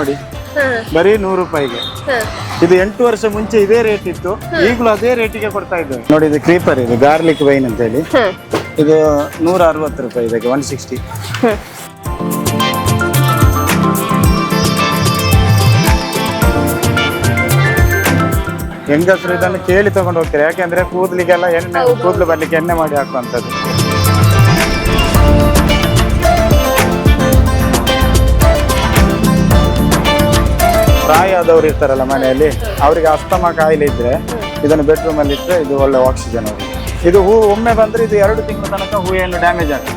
ನೋಡಿ, ಬರೀ 100 ರೂಪಾಯಿಗೆ. ಇದು 8 ವರ್ಷ ಮುಂಚೆ ಇದೇ ರೇಟ್ ಇತ್ತು, ಈಗಲೂ ಅದೇ ರೇಟಿಗೆ ಕೊಡ್ತಾ ಇದ್ದೇವೆ. ನೋಡಿ, ಇದು ಕ್ರೀಪರ್, ಇದು ಗಾರ್ಲಿಕ್ ವೈನ್ ಅಂತ ಹೇಳಿ. ಇದು 160 ರೂಪಾಯಿ, ಇದಕ್ಕೆ 160. ಹೆಂಗಸರು ಇದನ್ನು ಕೇಳಿ ತಗೊಂಡು ಹೋಗ್ತಾರೆ, ಯಾಕೆಂದ್ರೆ ಕೂದಲಿಗೆಲ್ಲ ಎಣ್ಣೆ, ಕೂದಲು ಬರ್ಲಿಕ್ಕೆ ಎಣ್ಣೆ ಮಾಡಿ ಹಾಕುವಂಥದ್ದು. ಪ್ರಾಯ ಆದವ್ರು ಇರ್ತಾರಲ್ಲ ಮನೆಯಲ್ಲಿ, ಅವರಿಗೆ ಅಸ್ತಮಾ ಕಾಯಿಲೆ ಇದ್ರೆ ಇದನ್ನು ಬೆಡ್ರೂಮ್ ಅಲ್ಲಿ ಇಟ್ಟರೆ ಇದು ಒಳ್ಳೆ ಆಕ್ಸಿಜನ್ ಅವರಿಗೆ. ಇದು ಹೂ ಒಮ್ಮೆ ಬಂದ್ರೆ ಇದು 2 ತಿಂಗಳ ತನಕ ಹೂ ಏನು ಡ್ಯಾಮೇಜ್ ಆಗುತ್ತೆ.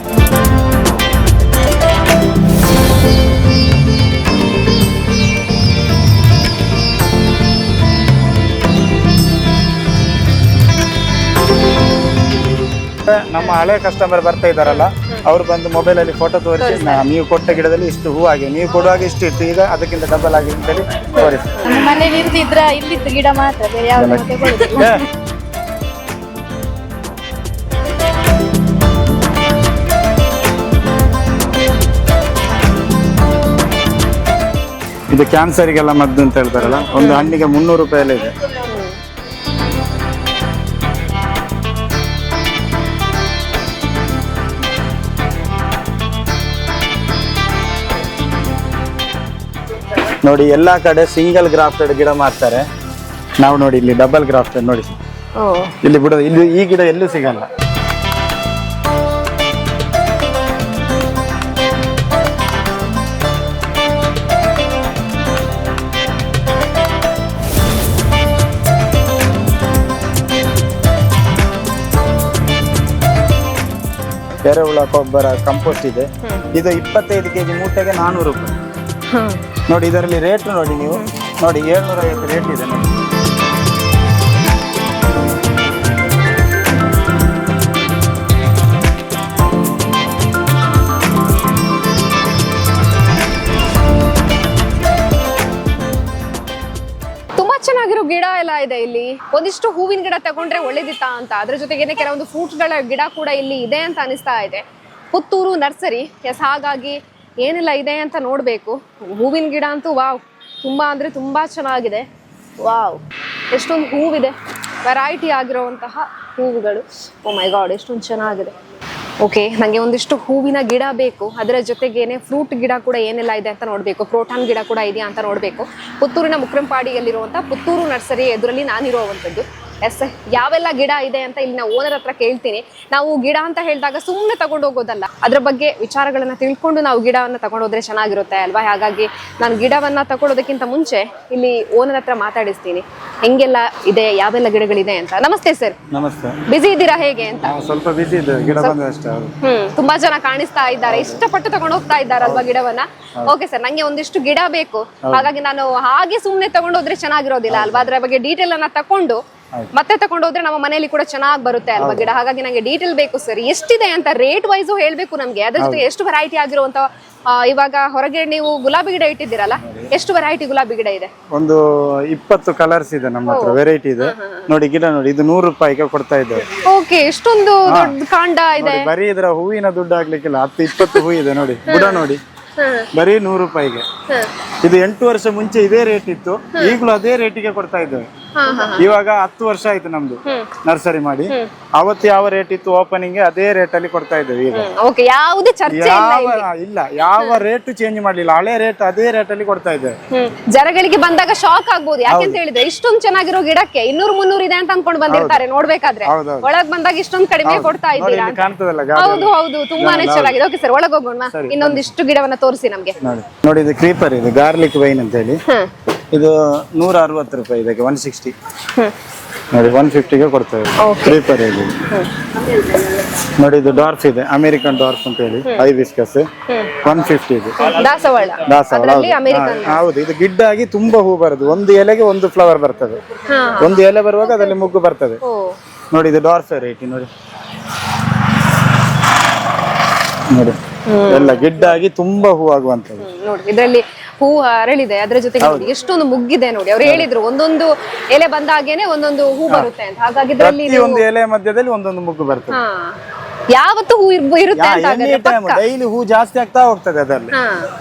ನಮ್ಮ ಹಳೆ ಕಸ್ಟಮರ್ ಬರ್ತಾ ಇದ್ದಾರಲ್ಲ, ಅವ್ರು ಬಂದು ಮೊಬೈಲ್ ಅಲ್ಲಿ ಫೋಟೋ ತೋರಿಸಿ, ನೀವು ಕೊಟ್ಟ ಗಿಡದಲ್ಲಿ ಇಷ್ಟು ಹೂ ಆಗಿ, ನೀವು ಕೊಡುವಾಗ ಇಷ್ಟು ಇತ್ತು, ಈಗ ಅದಕ್ಕಿಂತ ಡಬಲ್ ಆಗಿ ಅಂತೇಳಿ ತೋರಿಸಿ. ಮನೇಲಿ ಇರ್ದಿದ್ರ ಇಲ್ಲಿದ್ದು ಗಿಡ ಮಾತ್ರ, ಬೇರೆ ಯಾವ್ದು ತಗೊಳ್ಳುದಿಲ್ಲ. ಇದು ಕ್ಯಾನ್ಸರಿಗೆಲ್ಲ ಮದ್ದು ಅಂತ ಹೇಳ್ತಾರಲ್ಲ, ಒಂದು ಹಣ್ಣಿಗೆ 300 ರೂಪಾಯಿ ಎಲ್ಲ ಇದೆ. ನೋಡಿ, ಎಲ್ಲಾ ಕಡೆ ಸಿಂಗಲ್ ಗ್ರಾಫ್ಟೆಡ್ ಗಿಡ ಮಾಡ್ತಾರೆ, ನಾವು ನೋಡಿ ಇಲ್ಲಿ ಡಬಲ್ ಗ್ರಾಫ್ಟೆಡ್ ನೋಡಿ, ಇಲ್ಲಿ ಬಿಡೋದು, ಇಲ್ಲಿ ಈ ಗಿಡ ಎಲ್ಲೂ ಸಿಗಲ್ಲ. ಎರೆಹುಳ ಗೊಬ್ಬರ ಕಂಪೋಸ್ಟ್ ಇದೆ, ಇದು 25 kg ಮೂಟೆಗೆ 400 ರೂಪಾಯಿ. ನೋಡಿ, ಇದರಲ್ಲಿ ರೇಟ್ ನೋಡಿ, ನೀವು ನೋಡಿ 750 ರೇಟ್ ಇದೆ ನೋಡಿ. ತುಂಬಾ ಚೆನ್ನಾಗಿರೋ ಗಿಡ ಎಲ್ಲ ಇದೆ ಇಲ್ಲಿ. ಒಂದಿಷ್ಟು ಹೂವಿನ ಗಿಡ ತಗೊಂಡ್ರೆ ಒಳ್ಳೇದಿತ್ತಾ ಅಂತ, ಅದ್ರ ಜೊತೆಗೇನೆ ಕೆಲವೊಂದು ಫ್ರೂಟ್ಸ್ ಗಳ ಗಿಡ ಕೂಡ ಇಲ್ಲಿ ಇದೆ ಅಂತ ಅನಿಸ್ತಾ ಇದೆ. ಪುತ್ತೂರು ನರ್ಸರಿ, ಎಸ್, ಹಾಗಾಗಿ ಏನೆಲ್ಲ ಇದೆ ಅಂತ ನೋಡ್ಬೇಕು. ಹೂವಿನ ಗಿಡ ಅಂತೂ ವಾವ್, ತುಂಬಾ ಅಂದ್ರೆ ತುಂಬಾ ಚೆನ್ನಾಗಿದೆ. ವಾವ್, ಎಷ್ಟೊಂದು ಹೂವಿದೆ, ವೆರೈಟಿ ಆಗಿರುವಂತಹ ಹೂವುಗಳು. ಓ ಮೈ ಗಾಡ್, ಎಷ್ಟೊಂದು ಚೆನ್ನಾಗಿದೆ. ಓಕೆ, ನನಗೆ ಒಂದಿಷ್ಟು ಹೂವಿನ ಗಿಡ ಬೇಕು, ಅದರ ಜೊತೆಗೇನೆ ಫ್ರೂಟ್ ಗಿಡ ಕೂಡ ಏನೆಲ್ಲ ಇದೆ ಅಂತ ನೋಡಬೇಕು, ಕ್ರೋಟಾನ್ ಗಿಡ ಕೂಡ ಇದೆಯಾ ಅಂತ ನೋಡಬೇಕು. ಪುತ್ತೂರಿನ ಮುಕ್ರಂಪಾಡಿಯಲ್ಲಿರುವಂಥ ಪುತ್ತೂರು ನರ್ಸರಿ ಎದುರಲ್ಲಿ ನಾನಿರುವಂಥದ್ದು. ಎಸ್, ಯಾವೆಲ್ಲ ಗಿಡ ಇದೆ ಅಂತ ಇಲ್ಲಿ ನಾವು ಓನರ್ ಹತ್ರ ಕೇಳ್ತೀನಿ. ನಾವು ಗಿಡ ಅಂತ ಹೇಳಿದಾಗ ಸುಮ್ಮನೆ ತಗೊಂಡು ಹೋಗೋದಲ್ಲ, ಅದ್ರ ಬಗ್ಗೆ ವಿಚಾರಗಳನ್ನ ತಿಳ್ಕೊಂಡು ನಾವು ಗಿಡವನ್ನ ತಗೊಂಡೋದ್ರೆ ಚೆನ್ನಾಗಿರುತ್ತೆ ಅಲ್ವಾ. ಹಾಗಾಗಿ ನಾನು ಗಿಡವನ್ನ ತಗೊಳ್ಳೋದಕ್ಕಿಂತ ಮುಂಚೆ ಇಲ್ಲಿ ಓನರ್ ಹತ್ರ ಮಾತಾಡಿಸ್ತೀನಿ, ಹೆಂಗೆಲ್ಲ ಇದೆ, ಯಾವೆಲ್ಲ ಗಿಡಗಳಿದೆ ಅಂತ. ನಮಸ್ತೆ ಸರ್. ನಮಸ್ತೆ. ಬಿಸಿ ಇದ್ದೀರಾ ಹೇಗೆ ಅಂತ? ಸ್ವಲ್ಪ ಬಿಸಿ ಇದೆ, ಗಿಡ ಬಂದಷ್ಟೇ. ತುಂಬಾ ಜನ ಕಾಣಿಸ್ತಾ ಇದ್ದಾರೆ, ಇಷ್ಟಪಟ್ಟು ತಗೊಂಡು ಹೋಗ್ತಾ ಇದ್ದಾರಲ್ವಾ ಗಿಡವನ್ನ. ಓಕೆ ಸರ್, ನಂಗೆ ಒಂದಿಷ್ಟು ಗಿಡ ಬೇಕು, ಹಾಗಾಗಿ ನಾನು ಹಾಗೆ ಸುಮ್ನೆ ತಗೊಂಡೋದ್ರೆ ಚೆನ್ನಾಗಿರೋದಿಲ್ಲ ಅಲ್ವಾ. ಅದ್ರ ಬಗ್ಗೆ ಡೀಟೇಲ್ ಅನ್ನ ತಕೊಂಡು ಮತ್ತೆ ತಗೊಂಡೋದ್ರೆ ನಮ್ಮ ಮನೆಯಲ್ಲಿ ಕೂಡ ಚೆನ್ನಾಗಿ ಬರುತ್ತೆ ಅಲ್ವಾ ಗಿಡ. ಹಾಗಾಗಿ ನಂಗೆ ಡೀಟೇಲ್ ಬೇಕು ಸರ್, ಎಷ್ಟಿದೆ ಅಂತ ರೇಟ್ ವೈಸು ಹೇಳ್ಬೇಕು ನಮ್ಗೆ. ಅದ್ರ ಜೊತೆ ಎಷ್ಟು ವೆರೈಟಿ ಆಗಿರುವಂತ, ಇವಾಗ ಹೊರಗೆ ನೀವು ಗುಲಾಬಿ ಗಿಡ ಇಟ್ಟಿದ್ದೀರಲ್ಲ, ಎಷ್ಟು ವೆರೈಟಿ ಗುಲಾಬಿ ಗಿಡ ಇದೆ? ಒಂದು 20 ಕಲರ್ಸ್ ಇದೆ ನಮ್ಮ ಹತ್ರ, ವೆರೈಟಿ ಇದೆ. ನೋಡಿ, ಗಿಡ ನೋಡಿ, ಇದು 100 ರೂಪಾಯಿಗೆ ಕೊಡ್ತಾ ಇದ್ದೇವೆ. ಓಕೆ, ಎಷ್ಟೊಂದು ದೊಡ್ಡ ಕಾಂಡ ಇದೆ. ಬರೀ ಇದರ ಹೂವಿನ ದುಡ್ಡು ಆಗ್ಲಿಕ್ಕಿಲ್ಲ, 10-20 ಹೂ ಇದೆ ನೋಡಿ. ಬುಡ ನೋಡಿ, ಬರೀ 100 ರೂಪಾಯಿಗೆ. ಇದು 8 ವರ್ಷ ಮುಂಚೆ ಇದೇ ರೇಟ್ ಇತ್ತು, ಈಗಲೂ ಅದೇ ರೇಟಿಗೆ ಕೊಡ್ತಾ ಇದ್ದೇವೆ. ಇವಾಗ 10 ವರ್ಷ ಆಯ್ತು ನಮ್ದು ನರ್ಸರಿ ಮಾಡಿ. ಅವತ್ತು ಯಾವ ರೇಟ್ ಇತ್ತು ಓಪನಿಂಗ್, ಅದೇ ರೇಟ್ ಅಲ್ಲಿ ಕೊಡ್ತಾ ಇದ್ದೇವೆ. ಈಗ ಯಾವುದೇ ಚರ್ಚೆ ಇಲ್ಲ, ಯಾವ ರೇಟ್ ಚೇಂಜ್ ಮಾಡ್ಲಿಲ್ಲ, ಹಳೆ ರೇಟ್ ಅದೇ ರೇಟ್ ಅಲ್ಲಿ ಕೊಡ್ತಾ ಇದ್ದೇವೆ. ಜನಗಳಿಗೆ ಬಂದಾಗ ಶಾಕ್ ಆಗ್ಬೋದು, ಯಾಕೆಂತ ಹೇಳಿದ್ರೆ ಇಷ್ಟೊಂದು ಚೆನ್ನಾಗಿರೋ ಗಿಡಕ್ಕೆ 200-300 ಇದೆ ಅಂತ ಅನ್ಕೊಂಡು ಬಂದಿರ್ತಾರೆ. ನೋಡ್ಬೇಕಾದ್ರೆ ಒಳಗ್ ಬಂದಾಗ ಇಷ್ಟೊಂದು ಕಡಿಮೆ ಕೊಡ್ತಾ ಇದ್ದೀರಾ. ಹೌದು ಹೌದು, ತುಂಬಾನೇ ಚೆನ್ನಾಗಿದೆ. ಓಕೆ ಸರ್, ಒಳಗ್ ಹೋಗೋಣ, ಇನ್ನೊಂದಿಷ್ಟು ಗಿಡವನ್ನ ತೋರಿಸಿ ನಮ್ಗೆ. ನೋಡಿ, ಇದು ಕ್ರೀಪರ್, ಇದು ಗಾರ್ಲಿಕ್ ವೈನ್ ಅಂತ ಹೇಳಿ. ಇದು 160 ರೂಪಾಯಿ, ಇದಕ್ಕೆ 160. ನೋಡಿ, 150ಗೆ ಕೊಡ್ತೇವೆ ಕ್ರೀಪರ್. ಇದು ನೋಡಿ, ಇದು ಡಾರ್ಫ್ ಇದೆ, ಅಮೆರಿಕನ್ ಡಾರ್ಫ್ ಅಂತ ಹೇಳಿ, ಹೈಬಿಸ್ಕಸ್ 150 ಇದು. ದಾಸವಾಳ ಹೌದು. ಇದು ಗಿಡ್ಡಾಗಿ ತುಂಬಾ ಹೂ ಬರುದು, ಒಂದು ಎಲೆಗೆ ಒಂದು ಫ್ಲವರ್ ಬರ್ತದೆ. ಒಂದು ಎಲೆ ಬರುವಾಗ ಅದರಲ್ಲಿ ಮುಗ್ಗು ಬರ್ತದೆ. ನೋಡಿ, ಇದು ಡಾರ್ಫ್ ವೆರೈಟಿ ನೋಡಿ. ನೋಡಿ, ಎಲ್ಲ ಗಿಡ್ಡಾಗಿ ತುಂಬಾ ಹೂ ಆಗುವಂತದ್ದು. ನೋಡಿ, ಇದರಲ್ಲಿ ಹೂ ಅರಳಿದೆ, ಅದ್ರ ಜೊತೆಗೆ ನೋಡಿ ಎಷ್ಟೊಂದು ಮುಗ್ಗಿದೆ. ನೋಡಿ, ಅವ್ರು ಹೇಳಿದ್ರು ಒಂದೊಂದು ಎಲೆ ಬಂದಾಗೇನೆ ಒಂದೊಂದು ಹೂ ಬರುತ್ತೆ ಅಂತ. ಹಾಗಾಗಿ ಇದರಲ್ಲಿ ಒಂದು ಎಲೆ ಮಧ್ಯದಲ್ಲಿ ಒಂದೊಂದು ಮುಗ್ಗು ಬರ್ತದೆ. ಯಾವತ್ತು ಹೂ ಇರುತ್ತೆ ಅಂತ ಹಾಗಾದ್ರೆ ಟೈಮ್ ಡೈಲಿ ಹೂ ಜಾಸ್ತಿ ಆಗ್ತಾ ಹೋಗ್ತದೆ ಅದರಲ್ಲಿ. ಹಾ.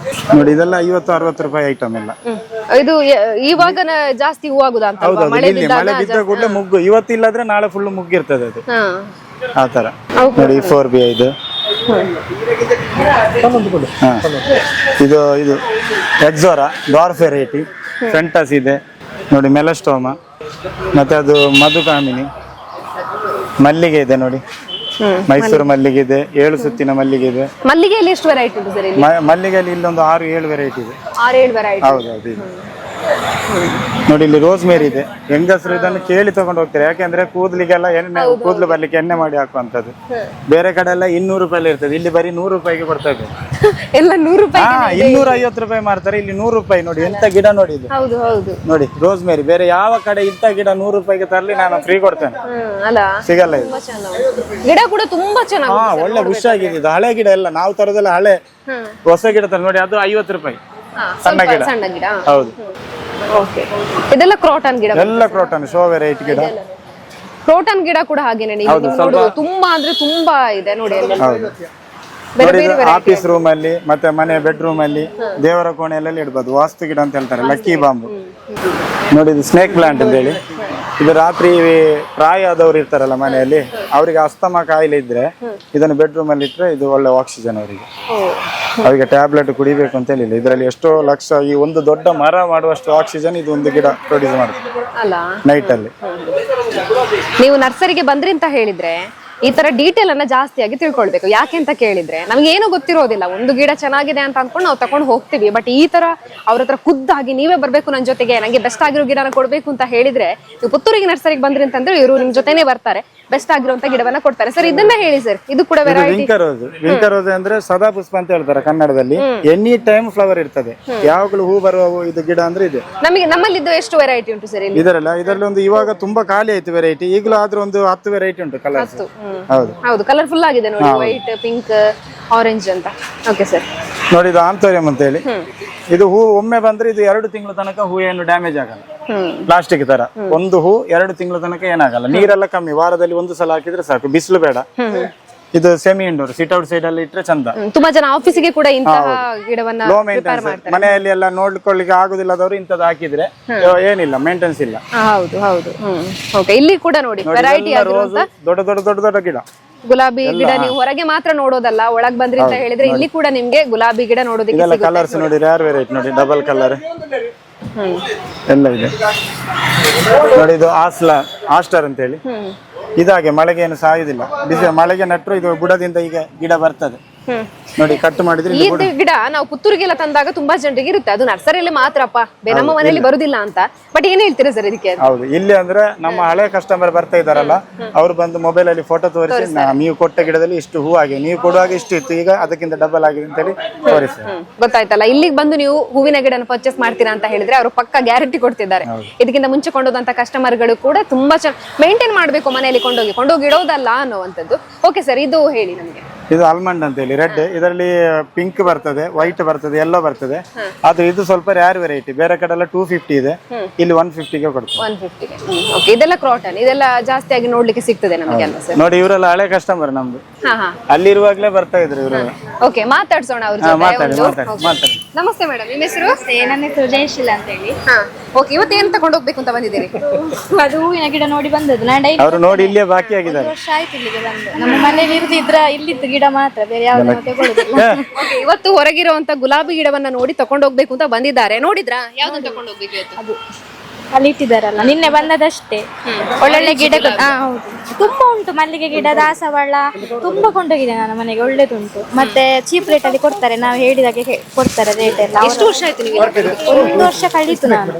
ನೋಡಿ ಇದೆಲ್ಲ 50-60 ರೂಪಾಯಿ ಐಟಮ್ ಎಲ್ಲ. ಇದು ಇವಾಗ ಜಾಸ್ತಿ ಹೂ ಆಗುದಾ ಅಂತ ಅಲ್ವಾ? ಹೌದೌದು, ಮಳೆ ಇಲ್ಲಿ ಮಳೆ ಬಿದ್ದ ಕೂಡಲೇ ಮುಗ್ಗು, ಇವತ್ತಿಲ್ಲಾದ್ರೆ ನಾಳೆ ಫುಲ್ ಮುಗ್ಗಿರ್ತದೆ ಅದು, ಹಾ. ಆತರ. ನೋಡಿ 4B ಇದು. ಹಾ. ಇದು ಎಕ್ಸೋರಾ ಡಾರ್ಫ್ ವೆರೈಟಿ, ಫೆಂಟಸ್ ಇದೆ ನೋಡಿ, ಮೆಲಸ್ಟೋಮ, ಮತ್ತೆ ಅದು ಮಧುಕಾಮಿನಿ, ಮಲ್ಲಿಗೆ ಇದೆ ನೋಡಿ, ಮೈಸೂರು ಮಲ್ಲಿಗೆ ಇದೆ, 7 ಸುತ್ತಿನ ಮಲ್ಲಿಗೆ ಇದೆ. ಮಲ್ಲಿಗೆಯಲ್ಲಿ ಎಷ್ಟು ವೆರೈಟಿ ಉಂಟು ಸರ್ ಇಲ್ಲಿ? ಮಲ್ಲಿಗೆಯಲ್ಲಿ ಇಲ್ಲೊಂದು 6-7 ವೆರೈಟಿ ಇದೆ. 6-7 ವೆರೈಟಿ. ಹೌದೌದು ಇದೆ. ನೋಡಿ ಇಲ್ಲಿ ರೋಸ್ ಮೇರಿ ಇದೆ, ಹೆಂಗಸರು ಇದನ್ನು ಕೇಳಿ ತಗೊಂಡು ಹೋಗ್ತಾರೆ, ಯಾಕೆಂದ್ರೆ ಕೂದಲಿಗೆಲ್ಲ ಎಣ್ಣೆ, ಕೂದಲು ಬರ್ಲಿಕ್ಕೆ ಎಣ್ಣೆ ಮಾಡಿ ಹಾಕುವಂತದ್ದು. ಬೇರೆ ಕಡೆ ಎಲ್ಲ 200 ರೂಪಾಯಿ ಇರ್ತದೆ, ಇಲ್ಲಿ ಬರೀ 100 ರೂಪಾಯಿಗೆ ಕೊಡ್ತಾ ಇದ್ದಾರೆ. ಎಲ್ಲ 100 ರೂಪಾಯಿ. 250 ರೂಪಾಯಿ ಮಾರ್ತಾರೆ, ಇಲ್ಲಿ 100 ರೂಪಾಯಿ. ನೋಡಿ ಎಂತ ಗಿಡ ನೋಡಿ ಇದು. ಹೌದು ಹೌದು. ನೋಡಿ ರೋಸ್ ಮೇರಿ, ಬೇರೆ ಯಾವ ಕಡೆ ಇಂಥ ಗಿಡ 100 ರೂಪಾಯಿಗೆ ತರಲಿ ನಾನು ಫ್ರೀ ಕೊಡ್ತೇನೆ, ಅಲ್ಲ ಸಿಗಲ್ಲ ಇದು. ತುಂಬಾ ಚೆನ್ನಾಗಿ ಗಿಡ ಕೂಡ ತುಂಬಾ ಚೆನ್ನಾಗಿ. ಹಾ, ಒಳ್ಳೆ ಖುಷಿಯಾಗಿದೆ. ಇದು ಹಳೆ ಗಿಡ ಎಲ್ಲ, ನಾವು ತರೋದೆಲ್ಲ ಹಳೆ, ಹೊಸ ಗಿಡ ತರ ನೋಡಿ, ಅದು 50 ರೂಪಾಯಿ ಸಣ್ಣ ಗಿಡ. ಸಣ್ಣ ಗಿಡ. ಹೌದು. ಓಕೆ, ಇದೆಲ್ಲ ಕ್ರೋಟನ್ ಗಿಡ. ಎಲ್ಲ ಕ್ರೋಟನ್ ಶೋ ವೆರೈಟಿ ಗಿಡ. ಕ್ರೋಟನ್ ಗಿಡ ಕೂಡ ಹಾಗೇನೆ ತುಂಬಾ ಅಂದ್ರೆ ತುಂಬಾ ಇದೆ ನೋಡಿ ಅಲ್ಲಿ. ಹೌದು. ಬೇರೆ ನೋಡಿ ಬೇರೆ ಆಫೀಸ್ ರೂಮ್ ಅಲ್ಲಿ ಮತ್ತೆ ಮನೆ ಬೆಡ್ರೂಮ್ ಅಲ್ಲಿ, ದೇವರ ಕೋಣೆಯಲ್ಲಿ ಇಡ್ಬೋದು. ವಾಸ್ತು ಗಿಡ ಅಂತ ಹೇಳ್ತಾರೆ, ಲಕ್ಕಿ ಬಾಂಬು. ನೋಡಿ ಇದು ಸ್ನೇಕ್ ಪ್ಲಾಂಟ್ ಅಂತ ಹೇಳಿ, ಇದು ರಾತ್ರಿ ಪ್ರಾಯ ಆದವ್ರು ಇರ್ತಾರಲ್ಲ ಮನೆಯಲ್ಲಿ, ಅವರಿಗೆ ಅಸ್ತಮ ಕಾಯಿಲೆ ಇದ್ರೆ ಇದನ್ನು ಬೆಡ್ರೂಮ್ ಅಲ್ಲಿ ಇಟ್ರೆ ಇದು ಒಳ್ಳೆ ಆಕ್ಸಿಜನ್ ಅವರಿಗೆ. ಅವರಿಗೆ ಟ್ಯಾಬ್ಲೆಟ್ ಕುಡಿಬೇಕು ಅಂತ ಹೇಳಿಲ್ಲ, ಇದರಲ್ಲಿ ಎಷ್ಟೋ ಲಕ್ಷ, ಈ ಒಂದು ದೊಡ್ಡ ಮರ ಮಾಡುವಷ್ಟು ಆಕ್ಸಿಜನ್ ಇದು ಒಂದು ಗಿಡ ಪ್ರೊಡ್ಯೂಸ್ ಮಾಡುತ್ತೆ ಅಲ್ಲ ನೈಟ್ ಅಲ್ಲಿ. ನೀವು ನರ್ಸರಿಗೆ ಬಂದ್ರಿ ಅಂತ ಹೇಳಿದ್ರೆ ಈ ತರ ಡೀಟೇಲ್ ಅನ್ನ ಜಾಸ್ತಿಯಾಗಿ ತಿಳ್ಕೊಳ್ಬೇಕು. ಯಾಕೆ ಅಂತ ಕೇಳಿದ್ರೆ ನಮ್ಗೆ ಏನು ಗೊತ್ತಿರೋದಿಲ್ಲ, ಒಂದು ಗಿಡ ಚೆನ್ನಾಗಿದೆ ಅಂತ ಅನ್ಕೊಂಡು ನಾವು ತಗೊಂಡು ಹೋಗ್ತೀವಿ. ಬಟ್ ಈ ತರ ಅವ್ರ ಹತ್ರ ಖುದ್ದಾಗಿ ನೀವೇ ಬರ್ಬೇಕು, ನನ್ನ ಜೊತೆಗೆ ನಂಗೆ ಬೆಸ್ಟ್ ಆಗಿರೋ ಗಿಡನ ಕೊಡ್ಬೇಕು ಅಂತ ಹೇಳಿದ್ರೆ, ನೀವು ಪುತ್ತೂರಿಗೆ ನರ್ಸರಿಗೆ ಬಂದ್ರಿ ಅಂತಂದ್ರೆ ಇವರು ನಿಮ್ ಜೊತೆನೆ ಬರ್ತಾರೆ, ಬೆಸ್ಟ್ ಆಗಿರುವಂತ ಗಿಡವನ್ನ ಕೊಡ್ತಾರೆ. ಸರ್ ಇದನ್ನ ಹೇಳಿ ಸರ್, ಇದು ಕೂಡ ವೆರೈಟಿ. ವಿಂಕರ್ ರೋಸ್ ಅಂದ್ರೆ ಸದಾ ಪುಷ್ಪ ಅಂತ ಹೇಳ್ತಾರೆ ಕನ್ನಡದಲ್ಲಿ. ಎನಿ ಟೈಮ್ ಫ್ಲವರ್ ಇರ್ತದೆ, ಯಾವಾಗಲೂ ಹೂ ಬರುವ ಇದು ಗಿಡ ಅಂದ್ರೆ ಇದೆ. ನಮ್ಮಲ್ಲಿ ಇದು ಎಷ್ಟು ವೆರೈಟಿ ಉಂಟು ಸರ್ ಇಲ್ಲಿ? ಇದರಲ್ಲಿ ಒಂದು ಇವಾಗ ತುಂಬಾ ಖಾಲಿ ಆಯ್ತು ವೆರೈಟಿ, ಈಗಲೂ ಆದ್ರೂ ಒಂದು 10 ವೆರೈಟಿ ಉಂಟು ಕಲರ್ಸ್. ಹೌದು ಹೌದು, ಕಲರ್ಫುಲ್ ಆಗಿದೆ ನೋಡಿ, ವೈಟ್, ಪಿಂಕ್, ಆರೆಂಜ್ ಅಂತ. Okay sir. ನೋಡಿ ಇದು ಆಂಥೋರಿಯಂ ಅಂತ ಹೇಳಿ, ಇದು ಹೂ ಒಮ್ಮೆ ಬಂದ್ರೆ ಇದು 2 ತಿಂಗಳ ತನಕ ಹೂ ಏನು ಡ್ಯಾಮೇಜ್ ಆಗಲ್ಲ. ಪ್ಲಾಸ್ಟಿಕ್ ತರ ಒಂದು ಹೂ 2 ತಿಂಗಳ ತನಕ ಏನಾಗಲ್ಲ. ನೀರೆಲ್ಲ ಕಮ್ಮಿ, ವಾರದಲ್ಲಿ 1 ಸಲ ಹಾಕಿದ್ರೆ ಸಾಕು, ಬಿಸಿಲು ಬೇಡ. ಇದು ಸೆಮಿ ಇಂಡೋರ್, ಸಿಟ್ ಔಟ್ ಸೈಡ್ ಅಲ್ಲಿ ಇಟ್ರೆ ಚಂದ. ತುಂಬಾ ಜನ ಆಫೀಸಿಗೆ ಕೂಡ ಇಂತಹ ಗಿಡವನ್ನ ಲೋ ಮೇಂಟೆನೆನ್ಸ್, ಮನೆಯಲ್ಲಿ ಎಲ್ಲ ನೋಡ್ಕೊಳ್ಳಿಕ್ಕೆ ಆಗುದಿಲ್ಲದವರು ಇಂಥದ್ದು ಹಾಕಿದ್ರೆ ಏನಿಲ್ಲ, ಮೇಂಟೆನೆನ್ಸ್ ಇಲ್ಲ. ಹೌದು ಹೌದು. ಓಕೆ, ಇಲ್ಲಿ ಕೂಡ ನೋಡಿ ವೆರೈಟಿ ಆಗಿರುವಂತ ದೊಡ್ಡ ದೊಡ್ಡ ದೊಡ್ಡ ದೊಡ್ಡ ಗಿಡ. ಗುಲಾಬಿ ಗಿಡ ನೀವು ಹೊರಗೆ ಮಾತ್ರ ನೋಡೋದಲ್ಲ, ಒಳಗ್ ಬಂದ್ರಿ ಅಂತ ಹೇಳಿದ್ರೆ ಇಲ್ಲಿ ಕೂಡ ನಿಮ್ಗೆ ಗುಲಾಬಿ ಗಿಡ ನೋಡೋದಕ್ಕೆ ಇದೆಲ್ಲ ಕಲರ್ಸ್ ನೋಡಿ, ರೇರ್ ವೆರೈಟಿ ನೋಡಿ, ಡಬಲ್ ಕಲರ್ ಎಲ್ಲ ಇದೆ ನೋಡಿ. ಇದು ಆಸ್ಟರ್ ಅಂತ ಹೇಳಿ, ಇದಾಗೆ ಮಳೆಗೆ ಏನು ಸಾಯುದಿಲ್ಲ, ಬಿಸಿ ಮಳೆಗೆ ನಟ್ರು ಇದು ಬುಡದಿಂದ ಈಗ ಗಿಡ ಬರ್ತದೆ ನೋಡಿ. ಕಟ್ ಮಾಡಿದ್ರೆ ಈ ಗಿಡ ನಾವು ಪುತ್ತೂರಿಗೆಲ್ಲ ತಂದಾಗ ತುಂಬಾ ಜನರಿಗೆ ಇರುತ್ತೆ, ಅದು ನರ್ಸರಿಯಲ್ಲಿ ಮಾತ್ರಪ್ಪ, ನಮ್ಮ ಮನೆಯಲ್ಲಿ ಬರುದಿಲ್ಲ ಅಂತ. ಬಟ್ ಏನ್ ಹೇಳ್ತೀರಾ ಸರ್ ಇದಕ್ಕೆ? ಹೌದು, ಇಲ್ಲಿ ಅಂದ್ರೆ ನಮ್ಮ ಹಳೆ ಕಸ್ಟಮರ್ ಬರ್ತಾ ಇದಾರಲ್ಲ, ಅವ್ರು ಬಂದು ಮೊಬೈಲ್ ಅಲ್ಲಿ ಫೋಟೋ ತೋರಿಸಿ, ನೀವು ಕೊಟ್ಟ ಗಿಡದಲ್ಲಿ ಇಷ್ಟು ಹೂ ಆಗಿ, ನೀವು ಕೊಡುವಾಗ ಇಷ್ಟು ಇತ್ತು, ಈಗ ಅದಕ್ಕಿಂತ ಡಬಲ್ ಆಗಿದೆ ಅಂತ ಹೇಳಿ ತೋರಿಸಿ. ಗೊತ್ತಾಯ್ತಲ್ಲ, ಇಲ್ಲಿಗೆ ಬಂದು ನೀವು ಹೂವಿನ ಗಿಡನ ಪರ್ಚೇಸ್ ಮಾಡ್ತೀರಾ ಅಂತ ಹೇಳಿದ್ರೆ ಅವರು ಪಕ್ಕ ಗ್ಯಾರಂಟಿ ಕೊಡ್ತಿದ್ದಾರೆ. ಇದಕ್ಕಿಂತ ಮುಂಚೆ ಕೊಂಡೋದಂತ ಕಸ್ಟಮರ್ಗಳು ಕೂಡ ತುಂಬಾ ಮೇಂಟೈನ್ ಮಾಡ್ಬೇಕು, ಮನೆಯಲ್ಲಿ ಕೊಂಡೋಗಿ ಇಡೋದಲ್ಲ ಅನ್ನುವಂಥದ್ದು. ಓಕೆ ಸರ್, ಇದು ಹೇಳಿ ನಮಗೆ. ಇದು ಆಲ್ಮಂಡ್ ಅಂತ ಹೇಳಿ ರೆಡ್, ಇದರಲ್ಲಿ ಪಿಂಕ್ ಬರ್ತದೆ, ವೈಟ್ ಬರ್ತದೆ, ಯೆಲ್ಲೋ ಬರ್ತದೆ. ಅದು ಇದು ಸ್ವಲ್ಪ ರೇರ್ ವೆರೈಟಿ, ಬೇರೆ ಕಡೆ ಎಲ್ಲ 250 ಇದೆ, ಇಲ್ಲಿ 150ಗೆ ಕೊಡ್ತೀವಿ. 150ಗೆ. ಓಕೆ, ಇದೆಲ್ಲ ಕ್ರಾಟನ್, ಇದೆಲ್ಲ ಜಾಸ್ತಿಯಾಗಿ ನೋಡ್ಲಿಕ್ಕೆ ಸಿಗ್ತದೆ ನಮಗೆಲ್ಲ ಸರ್. ನೋಡಿ ಇವರೆಲ್ಲ ಹಳೆ ಕಸ್ಟಮರ್ ನಮ್ದು, ಅಲ್ಲಿರುವಾಗ್ಲೇ ಬರ್ತಾ ಇದ್ರು ಇವರು. ಓಕೆ, ಮಾತಾಡ್ಸೋಣ ಅವ್ರ ಜೊತೆ. ನಮಸ್ತೆ ಮೇಡಮ್, ನಿಮ್ಮ ಹೆಸರು? ನನ್ನ ಹೆಸರು ಜಯಶೀಲ ಅಂತ ಹೇಳಿ. ಓಕೆ, ಇವತ್ತು ಏನ್ ತಗೊಂಡು ಹೋಗ್ಬೇಕು ಅಂತ ಬಂದಿದ್ದೀರಿ? ಅದು ಹೂವಿನ ಗಿಡ ನೋಡಿ ಬಂದದ್ದು. ನಾನು ಡೈಲಿ ಅವರು ನೋಡಿ ಇಲ್ಲೇ ಬಾಕಿ ಆಗಿದ್ದಾರೆ. ವರ್ಷ ಆಯ್ತು ಇಲ್ಲಿಗೆ ಬಂದು. ನಮ್ಮ ಮನೇಲಿ ಇಲ್ಲಿದ್ದು ಗಿಡ ಮಾತ್ರ, ಬೇರೆ ಯಾವ್ದು ತಗೊಳ್ಳೋದಿಲ್ಲ. ಓಕೆ, ಇವತ್ತು ಹೊರಗಿರುವಂತ ಗುಲಾಬಿ ಗಿಡವನ್ನ ನೋಡಿ ತಗೊಂಡು ಹೋಗ್ಬೇಕು ಅಂತ ಬಂದಿದ್ದಾರೆ. ನೋಡಿದ್ರಾ ಯಾವ್ದನ್ನ ತಗೊಂಡು ಹೋಗ್ಬೇಕು ಇವತ್ತು? ಅದು ಅಲ್ಲಿ ಇಟ್ಟಿದ್ದಾರಲ್ಲ, ನಿನ್ನೆ ಬಂದದಷ್ಟೇ. ಒಳ್ಳೊಳ್ಳೆ ಗಿಡ ಹೌದು, ತುಂಬಾ ಉಂಟು. ಮಲ್ಲಿಗೆ ಗಿಡ, ದಾಸವಾಳ ತುಂಬಾ ಕೊಂಡೋಗಿದೆ ನಾನು ಮನೆಗೆ, ಒಳ್ಳೇದುಂಟು. ಮತ್ತೆ ಚೀಪ್ ರೇಟ್ ಅಲ್ಲಿ ಕೊಡ್ತಾರೆ, ನಾವು ಹೇಳಿದಾಗೆ ಕೊಡ್ತಾರೆ ರೇಟ್ ಎಲ್ಲ. ಎಷ್ಟು ವರ್ಷ ಆಯ್ತು ನೀವು? 1 ವರ್ಷ ಕಳೀತು. ನಾನು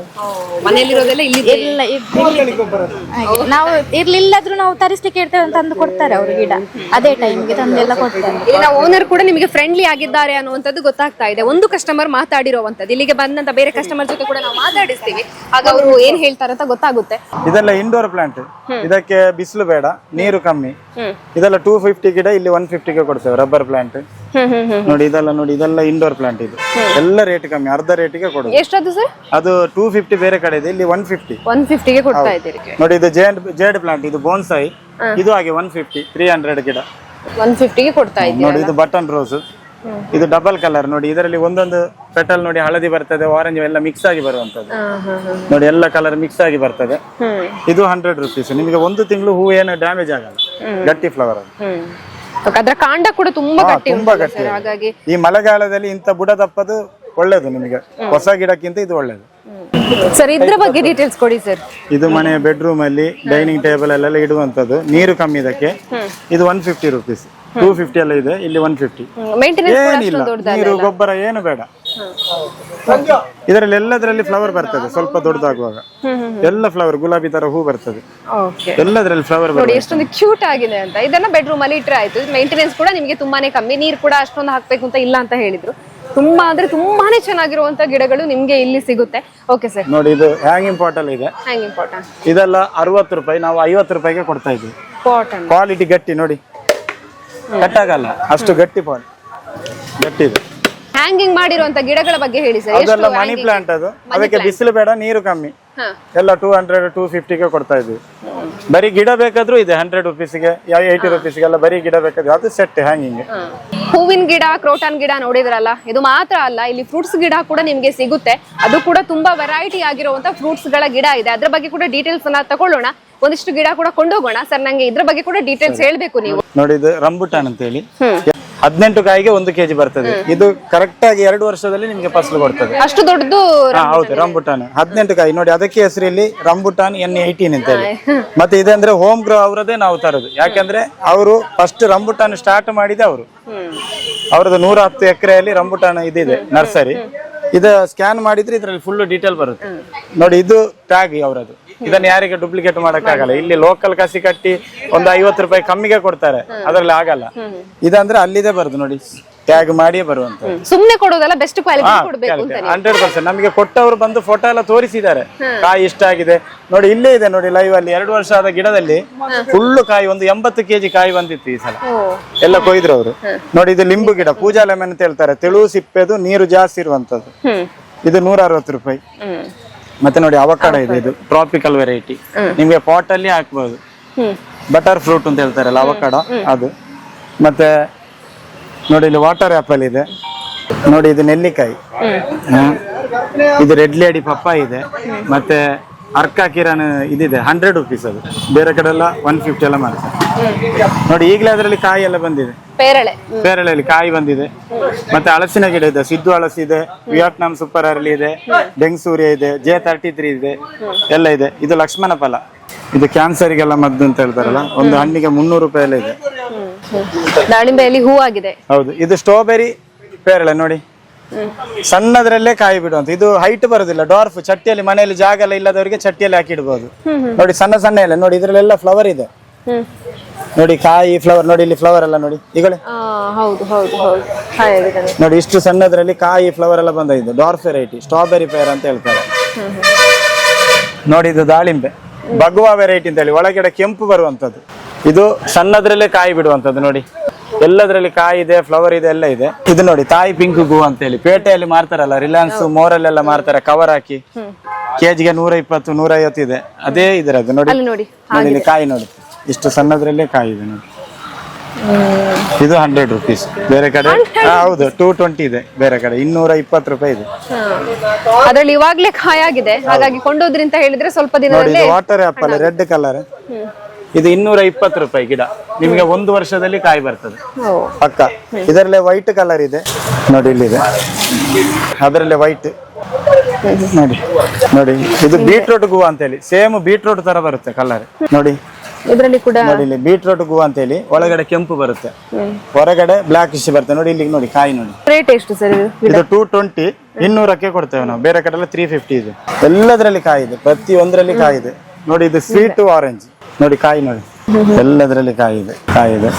ಮನೆಯಲ್ಲಿರೋದೆಲ್ಲ ಇಲ್ಲಿ ಎಲ್ಲ ಹಾಗೆ ನಾವು ಇರ್ಲಿಲ್ಲಾದ್ರೂ ನಾವು ತರಿಸ್ಲಿಕ್ಕೆ ಇರ್ತೇವೆ ಅಂತ ತಂದು ಕೊಡ್ತಾರೆ ಅವರು ಗಿಡ, ಅದೇ ಟೈಮ್ಗೆ ತಂದೆಲ್ಲ ಕೊಡ್ತಾರೆ. ಇಲ್ಲಿನ ಓನರ್ ಕೂಡ ನಿಮಗೆ ಫ್ರೆಂಡ್ಲಿ ಆಗಿದ್ದಾರೆ ಅನ್ನುವಂಥದ್ದು ಗೊತ್ತಾಗ್ತಾ ಇದೆ. ಒಂದು ಕಸ್ಟಮರ್ ಮಾತಾಡಿರುವಂತದ್ದು, ಇಲ್ಲಿಗೆ ಬಂದಂತ ಬೇರೆ ಕಸ್ಟಮರ್ ಜೊತೆ ಕೂಡ ನಾವು ಮಾತಾಡಿಸ್ತೀವಿ, ಆಗ ಅವರು ಏನ್ ಹೇಳ್ತಾರೆ ಅಂತ ಗೊತ್ತಾಗುತ್ತೆ. ಇದೆಲ್ಲ ಇಂಡೋರ್ ಪ್ಲಾಂಟ್, ಇದಕ್ಕೆ ಬಿಸಿಲು ಬೇಡ, ನೀರು ಕಮ್ಮಿ. ಇದೆಲ್ಲ 250 ಗಿಡ ಇಲ್ಲಿ 150ಗೆ ಕೊಡ್ತೇವೆ. ರಬ್ಬರ್ ಪ್ಲಾಂಟ್ ನೋಡಿ, ಇದೆಲ್ಲ ಇಂಡೋರ್ ಪ್ಲಾಂಟ್. ಇದು ಎಲ್ಲ ರೇಟ್ ಕಮ್ಮಿ, ಅರ್ಧ ರೇಟಿಗೆ ಕೊಡುದು. ಎಷ್ಟದು ಸರ್? ಅದು 250 ಬೇರೆ ಕಡೆ ಇದೆ, ಇಲ್ಲಿ 150 ಗೆ ಕೊಡ್ತಾ ಇದ್ದೀರಿ. ನೋಡಿ ಇದು ಜೇಡ್ ಪ್ಲಾಂಟ್, ಇದು ಬೋನ್ಸಾಯಿ, ಇದು ಹಾಗೆ 150, 300 ಗಿಡ. 150ಗೆ ಕೊಡ್ತಾ ಇದ್ದೀರಾ. ನೋಡಿ ಇದು ಬಟನ್ ರೋಸ್, ಇದು ಡಬಲ್ ಕಲರ್ ನೋಡಿ. ಇದರಲ್ಲಿ ಒಂದೊಂದು ಪೆಟಲ್ ನೋಡಿ ಹಳದಿ ಬರ್ತದೆ, ಆರೆಂಜ್ ಎಲ್ಲ ಮಿಕ್ಸ್ ಆಗಿ ಬರುವಂತದ್ದು ನೋಡಿ, ಎಲ್ಲ ಕಲರ್ ಮಿಕ್ಸ್ ಆಗಿ ಬರ್ತದೆ. ಇದು 100 rupees. ನಿಮಗೆ ಒಂದು ತಿಂಗಳು ಹೂ ಏನು ಡ್ಯಾಮೇಜ್ ಆಗಲ್ಲ, ಗಟ್ಟಿ ಫ್ಲವರ್ ಅದು. ಅದರ ಕಾಂಡ ಕೂಡ ತುಂಬಾ ಗಟ್ಟಿ ತುಂಬಾ ಉಂಟು ಗಟ್ಟಿ. ಸರ್, ಹಾಗಾಗಿ ಈ ಮಳೆಗಾಲದಲ್ಲಿ ಇಂಥ ಬುಡ ದಪ್ಪದು ಒಳ್ಳೇದು ನಿಮಗೆ, ಹೊಸ ಗಿಡಕ್ಕಿಂತ ಇದು ಒಳ್ಳೇದು. ಸರ್ ಇದ್ರ ಬಗ್ಗೆ ಡೀಟೇಲ್ಸ್ ಕೊಡಿ ಸರ್. ಇದು ಮನೆ ಬೆಡ್ರೂಮ್ ಅಲ್ಲಿ ಡೈನಿಂಗ್ ಟೇಬಲ್ ಅಲ್ಲೆಲ್ಲ ಇಡುವಂತದ್ದು, ನೀರು ಕಮ್ಮಿ ಇದಕ್ಕೆ. ಇದು 150 rupees. 250 ಎಲ್ಲ ಇದೆ, ಇಲ್ಲಿ 150. ಮೇಂಟೆನೆನ್ಸ್ ಕೂಡ ಏನಿಲ್ಲ, ಅಷ್ಟೊಂದು ದೊಡ್ಡದಲ್ಲ. ನೀರು ಗೊಬ್ಬರ ಏನು ಬೇಡ. ಇದರಲ್ಲಿ ಎಲ್ಲದರಲ್ಲಿ ಫ್ಲವರ್ ಬರ್ತದೆ, ಸ್ವಲ್ಪ ದೊಡ್ಡದಾಗುವಾಗ ಎಲ್ಲ ಫ್ಲವರ್ ಗುಲಾಬಿ ತರ ಹೂ ಬರ್ತದೆ, ಓಕೆ. ಎಲ್ಲದರಲ್ಲಿ ಫ್ಲವರ್ ನೋಡಿ ಬರ್ತದೆ. ಎಷ್ಟೊಂದು ಕ್ಯೂಟ್ ಆಗಿದೆ ಅಂತ. ಇದನ್ನ ಬೆಡ್ರೂಮ್ ಅಲ್ಲಿ ಇಟ್ರೆ ಆಯ್ತು. ಮೇಂಟೆನೆನ್ಸ್ ಕೂಡ ನಿಮಗೆ ತುಂಬಾನೇ ಕಮ್ಮಿ, ನೀರು ಕೂಡ ಅಷ್ಟೊಂದು ಹಾಕ್ಬೇಕು ಅಂತ ಇಲ್ಲ ಅಂತ ಹೇಳಿದ್ರು. ತುಂಬಾ ಅಂದ್ರೆ ತುಂಬಾನೇ ಚೆನ್ನಾಗಿರುವಂತ ಗಿಡಗಳು ನಿಮ್ಗೆ ಇಲ್ಲಿ ಸಿಗುತ್ತೆ. Okay sir. ನೋಡಿ ಇದು ಹ್ಯಾಂಗಿಂಗ್ ಪಾಟ್ ಅಲ್ಲಿ ಇದೆ, ಹ್ಯಾಂಗ್ ಇಂಪಾರ್ಟೆಂಟ್ ಇದೆಲ್ಲ 60 ರೂಪಾಯಿ, ನಾವು 50 ರೂಪಾಯಿಗೆ ಕೊಡ್ತಾ ಇದ್ವಿ. ಪಾಟ್ ಅನ್ನು ಕ್ವಾಲಿಟಿ ಗಟ್ಟಿ ನೋಡಿ, ಕಟ್ಟಾಗಲ್ಲ, ಅಷ್ಟು ಗಟ್ಟಿ ಪಾಟ್, ಗಟ್ಟಿ ಇದೆ. ಹ್ಯಾಂಗಿಂಗ್ ಮಾಡಿರುವಂತ ಗಿಡಗಳ ಬಗ್ಗೆ ಹೇಳಿ ಸರ್. ಅದೆಲ್ಲ ಮನಿ ಪ್ಲಾಂಟ್, ಅದು ಅದಕ್ಕೆ ಬಿಸಿಲು ಬೇಡ, ನೀರು ಕಮ್ಮಿ, ಎಲ್ಲ 200 250ಗೆ ಕೊಡ್ತಾ ಇದ್ವಿ. ಬರೀ ಗಿಡ ಬೇಕಾದ್ರೂ ಇದೆ 100 rupeesಗೆ, 80 rupeesಗೆ ಎಲ್ಲ ಬರೀ ಗಿಡ ಬೇಕಾದ್ರೆ ಅದು ಸೆಟ್ ಹ್ಯಾಂಗಿಂಗ್. ಹೂವಿನ ಗಿಡ, ಕ್ರೋಟಾನ್ ಗಿಡ ನೋಡಿದ್ರಲ್ಲ, ಇದು ಮಾತ್ರ ಅಲ್ಲ, ಇಲ್ಲಿ ಫ್ರೂಟ್ಸ್ ಗಿಡ ಕೂಡ ನಿಮ್ಗೆ ಸಿಗುತ್ತೆ. ಅದು ಕೂಡ ತುಂಬಾ ವೆರೈಟಿ ಆಗಿರುವಂತ ಫ್ರೂಟ್ಸ್ ಗಳ ಗಿಡ ಇದೆ. ಅದ್ರ ಬಗ್ಗೆ ಕೂಡ ಡೀಟೇಲ್ಸ್ ಅನ್ನ ತಗೊಳ್ಳೋಣ. ಒಂದಿಷ್ಟು ಗಿಡ ಕೂಡ ಕೊಂಡೋಗೋಣ. ಸರ್ ನಂಗೆ ಇದ್ರ ಬಗ್ಗೆ ಕೂಡ ಡೀಟೇಲ್ಸ್ ಹೇಳ್ಬೇಕು ನೀವು. ನೋಡಿ ಇದು ರಂಬುಟಾನ್ ಅಂತ ಹೇಳಿ, 18 ಕಾಯಿಗೆ 1 kg ಬರ್ತದೆ. ಇದು ಕರೆಕ್ಟ್ ಆಗಿ 2 ವರ್ಷದಲ್ಲಿ ನಿಮ್ಗೆ ಫಸಲು ಕೊಡ್ತದೆ. ಅಷ್ಟು ದೊಡ್ಡದು ಹೌದು, ರಂಬುಟಾನ್ 18 ಕಾಯಿ ನೋಡಿ. ಅದಕ್ಕೆ ಹೆಸರಲ್ಲಿ ರಂಬುಟಾನ್ N18 ಅಂತ ಹೇಳಿ. ಮತ್ತೆ ಇದಂದ್ರೆ ಹೋಮ್ ಗ್ರೋ ಅವರದೇ ನಾವು ತರೋದು, ಯಾಕಂದ್ರೆ ಅವರು ಫಸ್ಟ್ ರಂಬುಟಾನ್ ಸ್ಟಾರ್ಟ್ ಮಾಡಿದೆ ಅವರು. ಅವರದ್ದು 110 ಎಕರೆಯಲ್ಲಿ ರಂಬುಟಾನ್ ಇದಿದೆ ನರ್ಸರಿ. ಇದು ಸ್ಕ್ಯಾನ್ ಮಾಡಿದ್ರೆ ಇದರಲ್ಲಿ ಫುಲ್ ಡೀಟೇಲ್ ಬರುತ್ತೆ ನೋಡಿ. ಇದು ಟ್ಯಾಗ್ ಅವರದ್ದು, ಇದನ್ನ ಯಾರಿಗೆ ಡೂಪ್ಲಿಕೇಟ್ ಮಾಡಕ್ಕಾಗಲ್ಲ. ಇಲ್ಲಿ ಲೋಕಲ್ ಕಸಿ ಕಟ್ಟಿ ಒಂದು 50 ರೂಪಾಯಿ ಕಮ್ಮಿಗೆ ಕೊಡ್ತಾರೆ, ಅದ್ರಲ್ಲಿ ಆಗಲ್ಲ. ಇದಂದ್ರೆ ಅಲ್ಲಿದೆ ಬರುದು ನೋಡಿ, ಟ್ಯಾಗ್ ಮಾಡಿ ಬರುವಂತ. ಸುಮ್ನೆ ಕೊಡೋದಲ್ಲ, ಬೆಸ್ಟ್ ಕ್ವಾಲಿಟಿ ಕೊಡ್ಬೇಕು ಅಂತ. 100% ನಮಗೆ ಕೊಟ್ಟವರು ಬಂದು ಫೋಟೋ ಎಲ್ಲ ತೋರಿಸಿದ್ದಾರೆ, ಕಾಯಿ ಇಷ್ಟ ಆಗಿದೆ ನೋಡಿ. ಇಲ್ಲೇ ಇದೆ ನೋಡಿ ಲೈವ್ ಅಲ್ಲಿ, 2 ವರ್ಷ ಆದ ಗಿಡದಲ್ಲಿ ಫುಲ್ ಕಾಯಿ, ಒಂದು 80 kg ಕಾಯಿ ಬಂದಿತ್ತು ಈ ಸಲ, ಎಲ್ಲ ಕೊಯ್ದ್ರು ಅವರು ನೋಡಿ. ಇದು ಲಿಂಬು ಗಿಡ, ಪೂಜಾ ಲೆಮನ್ ಅಂತ ಹೇಳ್ತಾರೆ, ತೆಳು ಸಿಪ್ಪೆದು, ನೀರು ಜಾಸ್ತಿ ಇರುವಂತದ್ದು. ಇದು 160 ರೂಪಾಯಿ. ಮತ್ತೆ ನೋಡಿ ಅವಕಾಡ ಇದೆ, ಇದು ಟ್ರಾಪಿಕಲ್ ವೆರೈಟಿ, ನಿಮ್ಗೆ ಪಾಟ್ ಅಲ್ಲಿ ಹಾಕ್ಬಹುದು. ಬಟರ್ ಫ್ರೂಟ್ ಅಂತ ಹೇಳ್ತಾರಲ್ಲ ಅವಕಾಡ ಅದು. ಮತ್ತೆ ನೋಡಿ ಇಲ್ಲಿ ವಾಟರ್ ಆಪಲ್ ಇದೆ ನೋಡಿ, ಇದು ನೆಲ್ಲಿಕಾಯಿ, ಇದು ರೆಡ್ ಲೇಡಿ ಪಪ್ಪಾಯಿ ಇದೆ. ಮತ್ತೆ ಅರ್ಕ ಕಿರಣ್ ಇದಿದೆ 100 rupees. ಅದು ಬೇರೆ ಕಡೆ ಎಲ್ಲ 150 ಎಲ್ಲ ಮಾಡ್ತಾರೆ ನೋಡಿ. ಈಗಲೇ ಅದರಲ್ಲಿ ಕಾಯಿ ಎಲ್ಲ ಬಂದಿದೆ, ಪೇರಳೆಯಲ್ಲಿ ಕಾಯಿ ಬಂದಿದೆ. ಮತ್ತೆ ಹಲಸಿನ ಗಿಡ ಇದೆ, ಸಿದ್ದು ಹಲಸಿ ಇದೆ, ವಿಯಟ್ನಾಂ ಸೂಪರ್ ಅರ್ಲಿ ಇದೆ, ಡೆಂಗ್ಸೂರ್ಯ ಇದೆ, J33 ಇದೆ, ಎಲ್ಲ ಇದೆ. ಇದು ಲಕ್ಷ್ಮಣ ಫಲ, ಇದು ಕ್ಯಾನ್ಸರ್ಗೆಲ್ಲ ಮದ್ದು ಅಂತ ಹೇಳ್ತಾರಲ್ಲ, ಒಂದು ಹಣ್ಣಿಗೆ 300 ರೂಪಾಯಿ ಎಲ್ಲ ಇದೆ. ದಾಳಿಂಬೆಯಲ್ಲಿ ಹೂ ಆಗಿದೆ. ಹೌದು, ಇದು ಸ್ಟ್ರಾಬೆರಿ ಪೇರಳೆ ನೋಡಿ, ಸಣ್ಣದ್ರಲ್ಲೇ ಕಾಯಿ ಬಿಡುವಂತ. ಇದು ಹೈಟ್ ಬರುದಿಲ್ಲ, ಡಾರ್ಫ್, ಚಟ್ಟಿಯಲ್ಲಿ ಮನೆಯಲ್ಲಿ ಜಾಗ ಎಲ್ಲ ಇಲ್ಲದವರಿಗೆ ಚಟ್ಟಿಯಲ್ಲಿ ಹಾಕಿ ಇಡಬಹುದು ನೋಡಿ. ಸಣ್ಣ ಸಣ್ಣ ಎಲ್ಲ ನೋಡಿ, ಇದ್ರಲ್ಲೆಲ್ಲ ಫ್ಲವರ್ ಇದೆ ನೋಡಿ, ಕಾಯಿ ಫ್ಲವರ್ ನೋಡಿ. ಇಲ್ಲಿ ಫ್ಲವರ್ ಎಲ್ಲ ನೋಡಿ ಈಗಲೇ, ನೋಡಿ ಇಷ್ಟು ಸಣ್ಣದ್ರಲ್ಲಿ ಕಾಯಿ ಫ್ಲವರ್ ಎಲ್ಲ ಬಂದಿದೆ. ಡಾರ್ಫ್ ವೆರೈಟಿ, ಸ್ಟ್ರಾಬೆರಿ ಪೇರ್ ಅಂತ ಹೇಳ್ತಾರೆ ನೋಡಿ. ಇದು ದಾಳಿಂಬೆ ಬಗುವಾ ವೆರೈಟಿ ಅಂತ ಹೇಳಿ, ಒಳಗಡೆ ಕೆಂಪು ಬರುವಂತದ್ದು. ಇದು ಸಣ್ಣದ್ರಲ್ಲೇ ಕಾಯಿ ಬಿಡುವಂತದ್ದು ನೋಡಿ, ಎಲ್ಲದ್ರಲ್ಲಿ ಕಾಯಿ ಇದೆ, ಫ್ಲವರ್ ಇದೆ, ಎಲ್ಲ ಇದೆ. ಇದು ನೋಡಿ ತಾಯಿ ಪಿಂಕ್ ಗೂ ಅಂತ ಹೇಳಿ, ಪೇಟೆಯಲ್ಲಿ ಮಾರ್ತಾರಲ್ಲ, ರಿಲಯನ್ಸ್ ಮೋರಲ್ಲೆಲ್ಲ ಮಾರ್ತಾರೆ, ಕವರ್ ಹಾಕಿ ಕೆಜಿಗೆ 120 150 ಇದೆ. ಅದೇ ಇದರದ್ದು ನೋಡಿ. ನೋಡಿ ಇಲ್ಲಿ ಕಾಯಿ ನೋಡಿ, ಇಷ್ಟು ಸಣ್ಣದ್ರಲ್ಲೇ ಕಾಯಿ ಇದೆ ನೋಡಿ. ಇದು 100 rupees. ಬೇರೆ ಕಡೆ ಹೌದು 220 ಇದೆ, ಬೇರೆ ಕಡೆ 220 ರೂಪಾಯಿ ಇದೆ. ಅದ್ರಲ್ಲಿ ಇವಾಗ್ಲೇ ಕಾಯಿ ಆಗಿದೆ, ಹಾಗಾಗಿ ಕೊಂಡೋದ್ರಿ ಅಂತ ಹೇಳಿದ್ರೆ ಸ್ವಲ್ಪ ದಿನದಲ್ಲಿ. ವಾಟರ್ ಆಪಲ್ ರೆಡ್ ಕಲರ್, ಇದು 220 ರೂಪಾಯಿ ಗಿಡ, ನಿಮಗೆ 1 ವರ್ಷದಲ್ಲಿ ಕಾಯಿ ಬರ್ತದೆ ಪಕ್ಕ. ಇದರಲ್ಲೇ ವೈಟ್ ಕಲರ್ ಇದೆ ನೋಡಿ, ಇಲ್ಲಿದೆ ಅದರಲ್ಲೇ ವೈಟ್ ನೋಡಿ. ನೋಡಿ ಇದು ಬೀಟ್ರೂಟ್ ಗೂವಾ ಅಂತ ಹೇಳಿ, ಸೇಮ್ ಬೀಟ್ರೂಟ್ ತರ ಬರುತ್ತೆ ಕಲರ್ ನೋಡಿ. ಇದರಲ್ಲಿ ಕೂಡ ನೋಡಿ ಇಲ್ಲಿ ಬೀಟ್ರೂಟ್ ಗೂವಾ ಅಂತ ಹೇಳಿ, ಒಳಗಡೆ ಕೆಂಪು ಬರುತ್ತೆ, ಹೊರಗಡೆ ಬ್ಲಾಕ್ ಇಶ್ ಬರುತ್ತೆ ನೋಡಿ. ಇಲ್ಲಿ ನೋಡಿ ಕಾಯಿ ನೋಡಿ. ರೇಟ್ ಎಷ್ಟು ಸರ್ ಇದು 220, 200ಕ್ಕೆ ಕೊಡ್ತೇವೆ ನಾವು. ಬೇರೆ ಕಡೆ ಎಲ್ಲ 350 ಇದೆ. ಎಲ್ಲದರಲ್ಲಿ ಕಾಯಿ ಇದೆ, ಪ್ರತಿ ಒಂದರಲ್ಲಿ ಕಾಯಿ ಇದೆ ನೋಡಿ. ಇದು ಸ್ವೀಟ್ ಆರೆಂಜ್ ನೋಡಿ, ಕಾಯಿ ನೋಡಿ, ಎಲ್ಲದರಲ್ಲಿ ಕಾಯಿ ಇದೆ.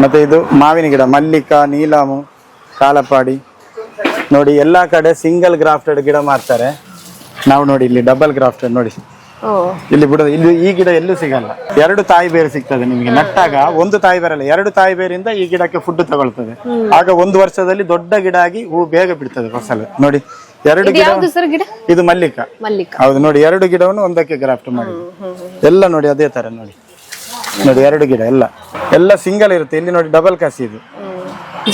ಮತ್ತೆ ಇದು ಮಾವಿನ ಗಿಡ, ಮಲ್ಲಿಕ, ನೀಲಾಮು, ಕಾಲಪಾಡಿ ನೋಡಿ. ಎಲ್ಲಾ ಕಡೆ ಸಿಂಗಲ್ ಗ್ರಾಫ್ಟೆಡ್ ಗಿಡ ಮಾಡ್ತಾರೆ, ನಾವು ನೋಡಿ ಇಲ್ಲಿ ಡಬಲ್ ಗ್ರಾಫ್ಟೆಡ್ ನೋಡಿ. ಇಲ್ಲಿ ಬಿಡೋದು, ಇಲ್ಲಿ ಈ ಗಿಡ ಎಲ್ಲೂ ಸಿಗಲ್ಲ. 2 ತಾಯಿ ಬೇರು ಸಿಗ್ತದೆ ನಿಮ್ಗೆ ನಟ್ಟಾಗ. 1 ತಾಯಿ ಬೇರಲ್ಲ, 2 ತಾಯಿ ಬೇರಿಂದ ಈ ಗಿಡಕ್ಕೆ ಫುಡ್ ತಗೊಳ್ತದೆ. ಆಗ 1 ವರ್ಷದಲ್ಲಿ ದೊಡ್ಡ ಗಿಡ ಆಗಿ ಹೂ ಬೇಗ ಬಿಡ್ತದೆ ಫಸಲು ನೋಡಿ. 2 ಗಿಡ, ಇದು ಮಲ್ಲಿಕ. ಹೌದು ನೋಡಿ, 2 ಗಿಡವನ್ನು ಒಂದಕ್ಕೆ ಗ್ರಾಫ್ಟ್ ಮಾಡಿ ಎಲ್ಲ ನೋಡಿ, ಅದೇ ತರ ನೋಡಿ. ನೋಡಿ 2 ಗಿಡ ಎಲ್ಲ ಸಿಂಗಲ್ ಇರುತ್ತೆ. ಇಲ್ಲಿ ನೋಡಿ ಡಬಲ್ ಕಸಿ ಇದು.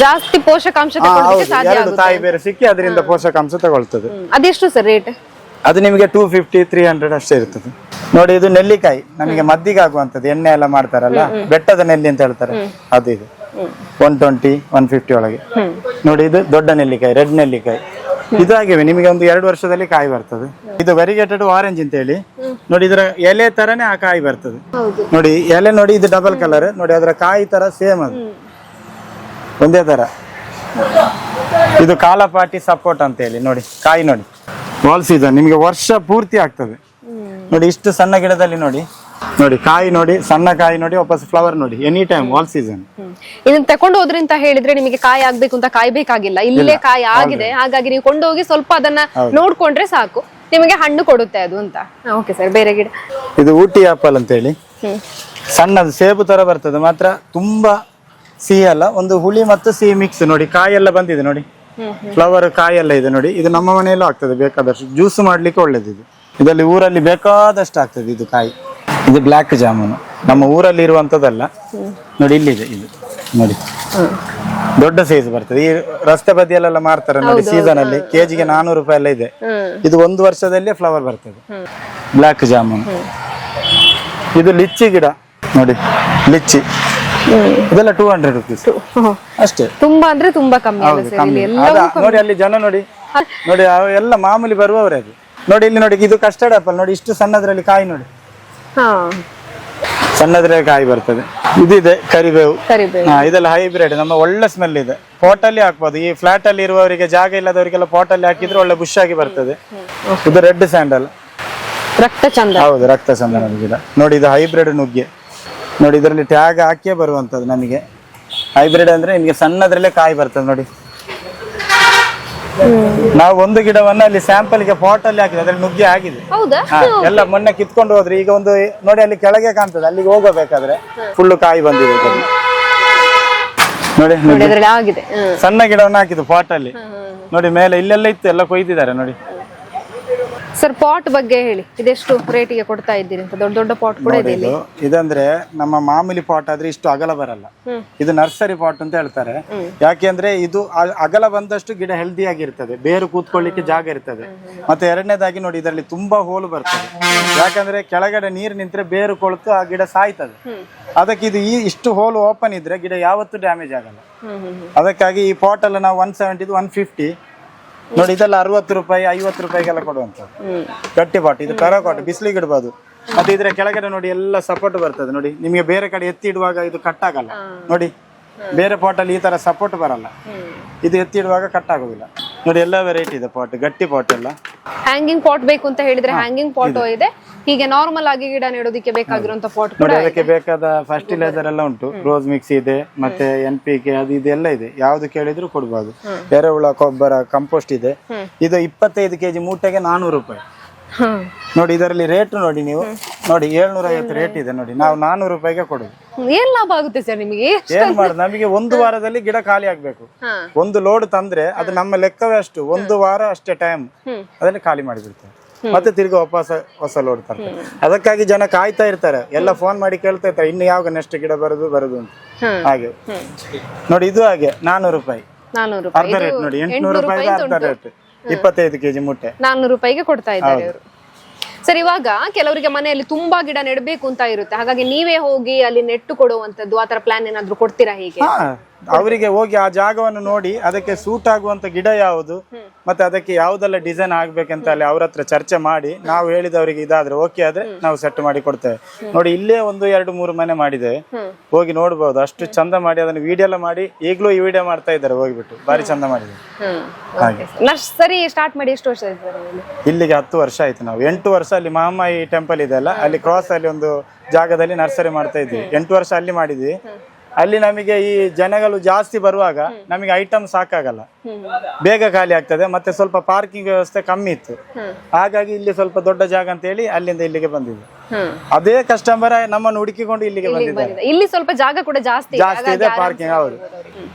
ಜಾಸ್ತಿ ಪೋಷಕಾಂಶ ತಗೊಳ್ಳಿಕ್ಕೆ ಸಾಧ್ಯ 2 ಆಗುತ್ತೆ. ತಾಯಿ ಬೇರೆ ಸಿಕ್ಕಿ ಅದರಿಂದ ಪೋಷಕಾಂಶ ತಗೊಳ್ತದೆ. ಅದೆಷ್ಟು ಸರ್ ರೇಟ್? ಅದು ನಿಮಗೆ 250 300 ಅಷ್ಟೇ ಇರ್ತದೆ. ನೋಡಿ ಇದು ನೆಲ್ಲಿಕಾಯಿ ನಮಗೆ ಮದ್ದಿಗೆ ಆಗುವಂತದ್ದು, ಎಣ್ಣೆ ಎಲ್ಲ ಮಾಡ್ತಾರಲ್ಲ, ಬೆಟ್ಟದ ನೆಲ್ಲಿ ಅಂತ ಹೇಳ್ತಾರೆ, ಅದು ಇದು 120 150 ಒಳಗೆ. ನೋಡಿ ಇದು ದೊಡ್ಡ ನೆಲ್ಲಿಕಾಯಿ, ರೆಡ್ ನೆಲ್ಲಿಕಾಯಿ. ಇದಾಗಿವೆ ನಿಮಗೆ ಒಂದು 2 ವರ್ಷದಲ್ಲಿ ಕಾಯಿ ಬರ್ತದೆ. ಇದು ವೆರಿಗೇಟೆಡ್ ಆರೆಂಜ್ ಅಂತ ಹೇಳಿ. ನೋಡಿ ಇದರ ಎಲೆ ತರನೇ ಆ ಕಾಯಿ ಬರ್ತದೆ. ನೋಡಿ ಎಲೆ ನೋಡಿ, ಇದು ಡಬಲ್ ಕಲರ್ ನೋಡಿ, ಅದರ ಕಾಯಿ ತರ ಸೇಮ್, ಅದು ಒಂದೇ ತರ. ಇದು ಕಾಲಪಾಟಿ ಸಪೋರ್ಟ್ ಅಂತ ಹೇಳಿ. ನೋಡಿ ಕಾಯಿ ನೋಡಿ, ವಾಲ್ ಸೀಸನ್ ನಿಮಗೆ ವರ್ಷ ಪೂರ್ತಿ ಆಗ್ತದೆ. ನೋಡಿ ಇಷ್ಟು ಸಣ್ಣ ಗಿಡದಲ್ಲಿ ನೋಡಿ ಕಾಯಿ ನೋಡಿ, ಸಣ್ಣ ಕಾಯಿ ನೋಡಿ, ವಾಪಸ್ ಫ್ಲವರ್ ನೋಡಿ, ಎನಿ ಟೈಮ್ ವಾಲ್ ಸೀಸನ್. ಇದನ್ನ ತಕೊಂಡು ಹೋದ್ರಿ ಅಂತ ಹೇಳಿದ್ರೆ ನಿಮಗೆ ಕಾಯಿ ಆಗ್ಬೇಕು ಅಂತ ಕಾಯ್ಬೇಕಾಗಿಲ್ಲ, ಇಲ್ಲೇ ಕಾಯಿ ಆಗಿದೆ. ಹಾಗಾಗಿ ನೀವು ಕೊಂಡೋಗಿ ಸ್ವಲ್ಪ ಅದನ್ನ ನೋಡ್ಕೊಂಡ್ರೆ ಸಾಕು, ನಿಮಗೆ ಹಣ್ಣು ಕೊಡುತ್ತೆ ಅದು ಅಂತ. ಓಕೆ ಸರ್, ಬೇರೆ ಗಿಡ? ಇದು ಊಟಿ ಆಪಲ್ ಅಂತ ಹೇಳಿ, ಸಣ್ಣದು ಸೇಬು ತರ ಬರ್ತದೆ, ಮಾತ್ರ ತುಂಬಾ ಸಿಹಿ ಅಲ್ಲ, ಒಂದು ಹುಳಿ ಮತ್ತು ಸಿಹಿ ಮಿಕ್ಸ್. ನೋಡಿ ಕಾಯಿ ಎಲ್ಲ ಬಂದಿದೆ ನೋಡಿ, ಫ್ಲವರ್ ಕಾಯಿ ಎಲ್ಲ ಇದೆ ನೋಡಿ. ಇದು ನಮ್ಮ ಮನೆಯಲ್ಲೂ ಆಗ್ತದೆ, ಬೇಕಾದಷ್ಟು ಜ್ಯೂಸ್ ಮಾಡ್ಲಿಕ್ಕೆ ಒಳ್ಳೇದು ಇದು. ಇದರಲ್ಲಿ ಊರಲ್ಲಿ ಬೇಕಾದಷ್ಟು ಆಗ್ತದೆ ಇದು ಕಾಯಿ. ಇದು ಬ್ಲ್ಯಾಕ್ ಜಾಮೂನು ನಮ್ಮ ಊರಲ್ಲಿ ಇರುವಂತದ್ದಲ್ಲ. ನೋಡಿ ಇಲ್ಲಿದೆ ಇದು, ನೋಡಿ ದೊಡ್ಡ ಸೈಜ್ ಬರ್ತದೆ. ಈ ರಸ್ತೆ ಬದಿಯಲ್ಲೆಲ್ಲ ಮಾರ್ತಾರೆ ನೋಡಿ, ಸೀಸನ್ ಅಲ್ಲಿ ಕೆಜಿಗೆ 400 ರೂಪಾಯಿ ಎಲ್ಲ ಇದೆ. ಇದು 1 ವರ್ಷದಲ್ಲೇ ಫ್ಲವರ್ ಬರ್ತದೆ, ಬ್ಲ್ಯಾಕ್ ಜಾಮೂನ್. ಇದು ಲಿಚ್ಚಿ ಗಿಡ ನೋಡಿ, ಲಿಚ್ಚಿ ಇದೆಲ್ಲ 200 ರುಪೀಸ್ ಅಷ್ಟೇ. ತುಂಬಾ ಅಂದ್ರೆ ತುಂಬಾ ಕಮ್ಮಿ. ನೋಡಿ ಅಲ್ಲಿ ಜನ ನೋಡಿ ಎಲ್ಲ ಮಾಮೂಲಿ ಬರುವವರೇ. ಅದು ನೋಡಿ ಇಲ್ಲಿ ನೋಡಿ, ಇದು ಕಸ್ಟರ್ಡ್ ಆಪಲ್ ನೋಡಿ, ಇಷ್ಟು ಸಣ್ಣದ್ರಲ್ಲಿ ಕಾಯಿ ನೋಡಿ, ಸಣ್ಣದ್ರಲ್ಲಿ ಕಾಯಿ ಬರ್ತದೆ. ಇದಿದೆ ಕರಿಬೇವು, ಇದೆಲ್ಲ ಹೈಬ್ರಿಡ್, ನಮ್ಮ ಒಳ್ಳೆ ಸ್ಮೆಲ್ ಇದೆ. ಪಾಟ್ ಅಲ್ಲಿ ಹಾಕ್ಬೋದು. ಈ ಫ್ಲಾಟ್ ಅಲ್ಲಿ ಇರುವವರಿಗೆ, ಜಾಗ ಇಲ್ಲದವರಿಗೆಲ್ಲ ಪಾಟ್ ಅಲ್ಲಿ ಹಾಕಿದ್ರೆ ಒಳ್ಳೆ ಬುಷ್ ಆಗಿ ಬರ್ತದೆ. ಇದು ರೆಡ್ ಸ್ಯಾಂಡಲ್, ರಕ್ತಚಂದನ. ಹೌದು, ರಕ್ತಚಂದನದ ಗಿಡ ನೋಡಿ. ಇದು ಹೈಬ್ರಿಡ್ ನುಗ್ಗೆ ನೋಡಿ, ಇದರಲ್ಲಿ ಟ್ಯಾಗ್ ಹಾಕಿಯೇ ಬರುವಂತದ್ದು ನಮಗೆ. ಹೈಬ್ರಿಡ್ ಅಂದ್ರೆ ನಿಮಗೆ ಸಣ್ಣದ್ರಲ್ಲೇ ಕಾಯಿ ಬರ್ತದೆ ನೋಡಿ. ನಾವು ಒಂದು ಗಿಡವನ್ನ ಅಲ್ಲಿ ಸ್ಯಾಂಪಲ್ ಗೆ ಪಾಟ್ ಅಲ್ಲಿ ಹಾಕಿದ್ರೆ ಅದ್ರಲ್ಲಿ ನುಗ್ಗೆ ಆಗಿದೆ. ಎಲ್ಲ ಮೊನ್ನೆ ಕಿತ್ಕೊಂಡು ಹೋದ್ರೆ, ಈಗ ಒಂದು ನೋಡಿ ಅಲ್ಲಿ ಕೆಳಗೆ ಕಾಣ್ತದೆ, ಅಲ್ಲಿಗೆ ಹೋಗಬೇಕಾದ್ರೆ ಫುಲ್ ಕಾಯಿ ಬಂದಿದೆ ನೋಡಿ. ಸಣ್ಣ ಗಿಡವನ್ನ ಹಾಕಿದ್ದು ಪಾಟ್ ಅಲ್ಲಿ ನೋಡಿ, ಮೇಲೆ ಇಲ್ಲೆಲ್ಲ ಇತ್ತು, ಎಲ್ಲ ಕೊಯ್ದಿದ್ದಾರೆ ನೋಡಿ. ಸರ್ ಪಾಟ್ ಬಗ್ಗೆ ಹೇಳಿ, ಇದೆಷ್ಟು ರೇಟಿಗೆ ಕೊಡ್ತಾ ಇದ್ದೀರಿ ಅಂತ? ದೊಡ್ಡ ದೊಡ್ಡ ಪಾಟ್ ಕೂಡ ಇದೆ ಇಲ್ಲಿ. ಇದಂದ್ರೆ ನಮ್ಮ ಮಾಮೂಲಿ ಪಾಟ್ ಆದ್ರೆ ಇಷ್ಟು ಅಗಲ ಬರಲ್ಲ, ಇದು ನರ್ಸರಿ ಪಾಟ್ ಅಂತ ಹೇಳ್ತಾರೆ. ಯಾಕೆಂದ್ರೆ ಇದು ಅಗಲ ಬಂದಷ್ಟು ಗಿಡ ಹೆಲ್ದಿ ಆಗಿರ್ತದೆ, ಬೇರು ಕೂತ್ಕೊಳ್ಳಿಕ್ಕೆ ಜಾಗ ಇರ್ತದೆ. ಮತ್ತೆ ಎರಡನೇದಾಗಿ ನೋಡಿ, ಇದರಲ್ಲಿ ತುಂಬಾ ಹೋಲು ಬರ್ತದೆ. ಯಾಕಂದ್ರೆ ಕೆಳಗಡೆ ನೀರು ನಿಂತ್ರೆ ಬೇರು ಕೊಳ್ತು ಆ ಗಿಡ ಸಾಯ್ತದೆ. ಅದಕ್ಕೆ ಇದು ಇಷ್ಟು ಹೋಲು ಓಪನ್ ಇದ್ರೆ ಗಿಡ ಯಾವತ್ತೂ ಡ್ಯಾಮೇಜ್ ಆಗಲ್ಲ. ಅದಕ್ಕಾಗಿ ಈ ಪಾಟ್ ಎಲ್ಲ ನಾವು 170 150 ನೋಡಿ, ಇದೆಲ್ಲ 60 ರೂಪಾಯಿ 50 ರೂಪಾಯಿಗೆಲ್ಲ ಕೊಡುವಂತ ಗಟ್ಟಿ ಪಾಟ್. ಇದು ಟೆರಾಕಾಟ್, ಬಿಸಿಲಿಗೆ ಇಡಬಹುದು. ಮತ್ತೆ ಇದ್ರ ಕೆಳಗಡೆ ನೋಡಿ ಎಲ್ಲ ಸಪೋರ್ಟ್ ಬರ್ತದೆ ನೋಡಿ, ನಿಮಗೆ ಬೇರೆ ಕಡೆ ಎತ್ತಿ ಇಡುವಾಗ ಇದು ಕಟ್ ಆಗಲ್ಲ ನೋಡಿ. ಬೇರೆ ಪಾಟ್ ಅಲ್ಲಿ ಈ ತರ ಸಪೋರ್ಟ್ ಬರಲ್ಲ, ಇದು ಎತ್ತಿ ಇಡುವಾಗ ಕಟ್ ಆಗೋದಿಲ್ಲ ನೋಡಿ. ಎಲ್ಲ ವೆರೈಟಿ ಇದೆ ಪಾಟ್, ಗಟ್ಟಿ ಪಾಟ್ ಎಲ್ಲ. ಹ್ಯಾಂಗಿಂಗ್ ಪಾಟ್ ಬೇಕು ಅಂತ ಹೇಳಿದ್ರೆ ಹ್ಯಾಂಗಿಂಗ್ ಪಾಟ್ ಇದೆ. ಹೀಗೆ ನಾರ್ಮಲ್ ಆಗಿ ಗಿಡ ನೆಡೋದಕ್ಕೆ ಬೇಕಾಗಿರುವಂತ ಪಾಟ್ ಕೂಡ ನೋಡಿ. ಅದಕ್ಕೆ ಬೇಕಾದ ಫರ್ಟಿಲೈಸರ್ ಎಲ್ಲ ಉಂಟು, ರೋಸ್ ಮಿಕ್ಸ್ ಇದೆ, ಮತ್ತೆ NPK ಅದು ಇದೆಲ್ಲ ಇದೆ. ಯಾವ್ದು ಕೇಳಿದ್ರು ಕೊಡ್ಬೋದು. ಎರೆಹುಳ ಗೊಬ್ಬರ, ಕಂಪೋಸ್ಟ್ ಇದೆ. ಇದು 25 kg ಮೂಟೆಗೆ 400 ರೂಪಾಯಿ ನೋಡಿ. ಇದರಲ್ಲಿ ರೇಟ್ ನೋಡಿ, ನೀವು ನೋಡಿ 750 ರೇಟ್ ಇದೆ ನೋಡಿ. ನಾವು 400 ರೂಪಾಯಿಗೆ ಕೊಡುದು. ಏನ್ ಲಾಭ ಆಗುತ್ತೆ ಸರ್ ನಿಮಗೆ? ಏನ್ ಮಾಡುದು, ನಮಗೆ 1 ವಾರದಲ್ಲಿ ಗಿಡ ಖಾಲಿ ಆಗ್ಬೇಕು. ಒಂದು ಲೋಡ್ ತಂದ್ರೆ ಅದು ನಮ್ಮ ಲೆಕ್ಕವೇ ಅಷ್ಟು, 1 ವಾರ ಅಷ್ಟೇ ಟೈಮ್, ಅದರಲ್ಲಿ ಖಾಲಿ ಮಾಡಿಬಿಡ್ತೇವೆ. ಮತ್ತೆ ತಿರ್ಗಿ ವಾಪಸ್ ಹೊಸ ಲೋಡ್ ತರ್ತಾರೆ. ಅದಕ್ಕಾಗಿ ಜನ ಕಾಯ್ತಾ ಇರ್ತಾರೆ, ಎಲ್ಲ ಫೋನ್ ಮಾಡಿ ಕೇಳ್ತಾ ಇರ್ತಾರೆ, ಇನ್ನು ಯಾವಾಗ ನೆಕ್ಸ್ಟ್ ಗಿಡ ಬರುದು ಅಂತ. ಹಾಗೆ ನೋಡಿ, ಇದು ಹಾಗೆ 400 ರೂಪಾಯಿ ಅರ್ಧ ರೇಟ್ ನೋಡಿ. 800 ರೂಪಾಯಿ ಅರ್ಧ ರೇಟ್, 25 kg ಮೂಟೆ 400 ರೂಪಾಯಿಗೆ ಕೊಡ್ತಾ ಇದ್ದಾರೆ ಅವರು. ಸರ್, ಇವಾಗ ಕೆಲವರಿಗೆ ಮನೆಯಲ್ಲಿ ತುಂಬಾ ಗಿಡ ನೆಡಬೇಕು ಅಂತ ಇರುತ್ತೆ, ಹಾಗಾಗಿ ನೀವೇ ಹೋಗಿ ಅಲ್ಲಿ ನೆಟ್ಟು ಕೊಡುವಂತದ್ದು, ಆತರ ಪ್ಲಾನ್ ಏನಾದ್ರು ಕೊಡ್ತೀರಾ? ಹೀಗೆ ಅವರಿಗೆ ಹೋಗಿ ಆ ಜಾಗವನ್ನು ನೋಡಿ ಅದಕ್ಕೆ ಸೂಟ್ ಆಗುವಂತ ಗಿಡ ಯಾವುದು, ಮತ್ತೆ ಅದಕ್ಕೆ ಯಾವ್ದೆಲ್ಲ ಡಿಸೈನ್ ಆಗ್ಬೇಕಂತ ಅಲ್ಲಿ ಅವ್ರ ಹತ್ರ ಚರ್ಚೆ ಮಾಡಿ, ನಾವು ಹೇಳಿದವರಿಗೆ ಇದಾದ್ರೆ ಓಕೆ ಆದ್ರೆ ನಾವು ಸೆಟ್ ಮಾಡಿ ಕೊಡ್ತೇವೆ ನೋಡಿ. ಇಲ್ಲೇ 1 2 3 ಮನೆ ಮಾಡಿದೆ, ಹೋಗಿ ನೋಡ್ಬೋದು. ಅಷ್ಟು ಚಂದ ಮಾಡಿ ಅದನ್ನು ವಿಡಿಯೋ ಎಲ್ಲ ಮಾಡಿ, ಈಗಲೂ ಈ ವಿಡಿಯೋ ಮಾಡ್ತಾ ಇದ್ದಾರೆ ಹೋಗ್ಬಿಟ್ಟು, ಬಾರಿ ಚಂದ ಮಾಡಿದೆ. ಹಾಗೆ ನರ್ಸರಿ ಸ್ಟಾರ್ಟ್ ಮಾಡಿ ಎಷ್ಟು ವರ್ಷ ಆಯ್ತು? ಇಲ್ಲಿಗೆ 10 ವರ್ಷ ಆಯ್ತು. ನಾವು 8 ವರ್ಷ ಅಲ್ಲಿ ಮಹಾಮಾಯಿ ಟೆಂಪಲ್ ಇದೆ ಅಲ್ಲ, ಅಲ್ಲಿ ಕ್ರಾಸ್ ಅಲ್ಲಿ ಒಂದು ಜಾಗದಲ್ಲಿ ನರ್ಸರಿ ಮಾಡ್ತಾ ಇದ್ವಿ. 8 ವರ್ಷ ಅಲ್ಲಿ ಮಾಡಿದ್ವಿ. ಅಲ್ಲಿ ನಮಗೆ ಈ ಜನಗಳು ಜಾಸ್ತಿ ಬರುವಾಗ ನಮಗೆ ಐಟಮ್ ಸಾಕಾಗಲ್ಲ, ಬೇಗ ಖಾಲಿ ಆಗ್ತದೆ. ಮತ್ತೆ ಸ್ವಲ್ಪ ಪಾರ್ಕಿಂಗ್ ವ್ಯವಸ್ಥೆ ಕಮ್ಮಿ ಇತ್ತು, ಹಾಗಾಗಿ ಇಲ್ಲಿ ಸ್ವಲ್ಪ ದೊಡ್ಡ ಜಾಗ ಅಂತ ಹೇಳಿ ಅಲ್ಲಿಂದ ಇಲ್ಲಿಗೆ ಬಂದಿದೆ. ಅದೇ ಕಸ್ಟಮರ್ ನಮ್ಮನ್ನು ಹುಡುಕಿಕೊಂಡು ಇಲ್ಲಿಗೆ ಬಂದಿದ್ದಾರೆ. ಇಲ್ಲಿ ಸ್ವಲ್ಪ ಜಾಗ ಕೂಡ ಜಾಸ್ತಿ ಇದೆ, ಪಾರ್ಕಿಂಗ್. ಹೌದು,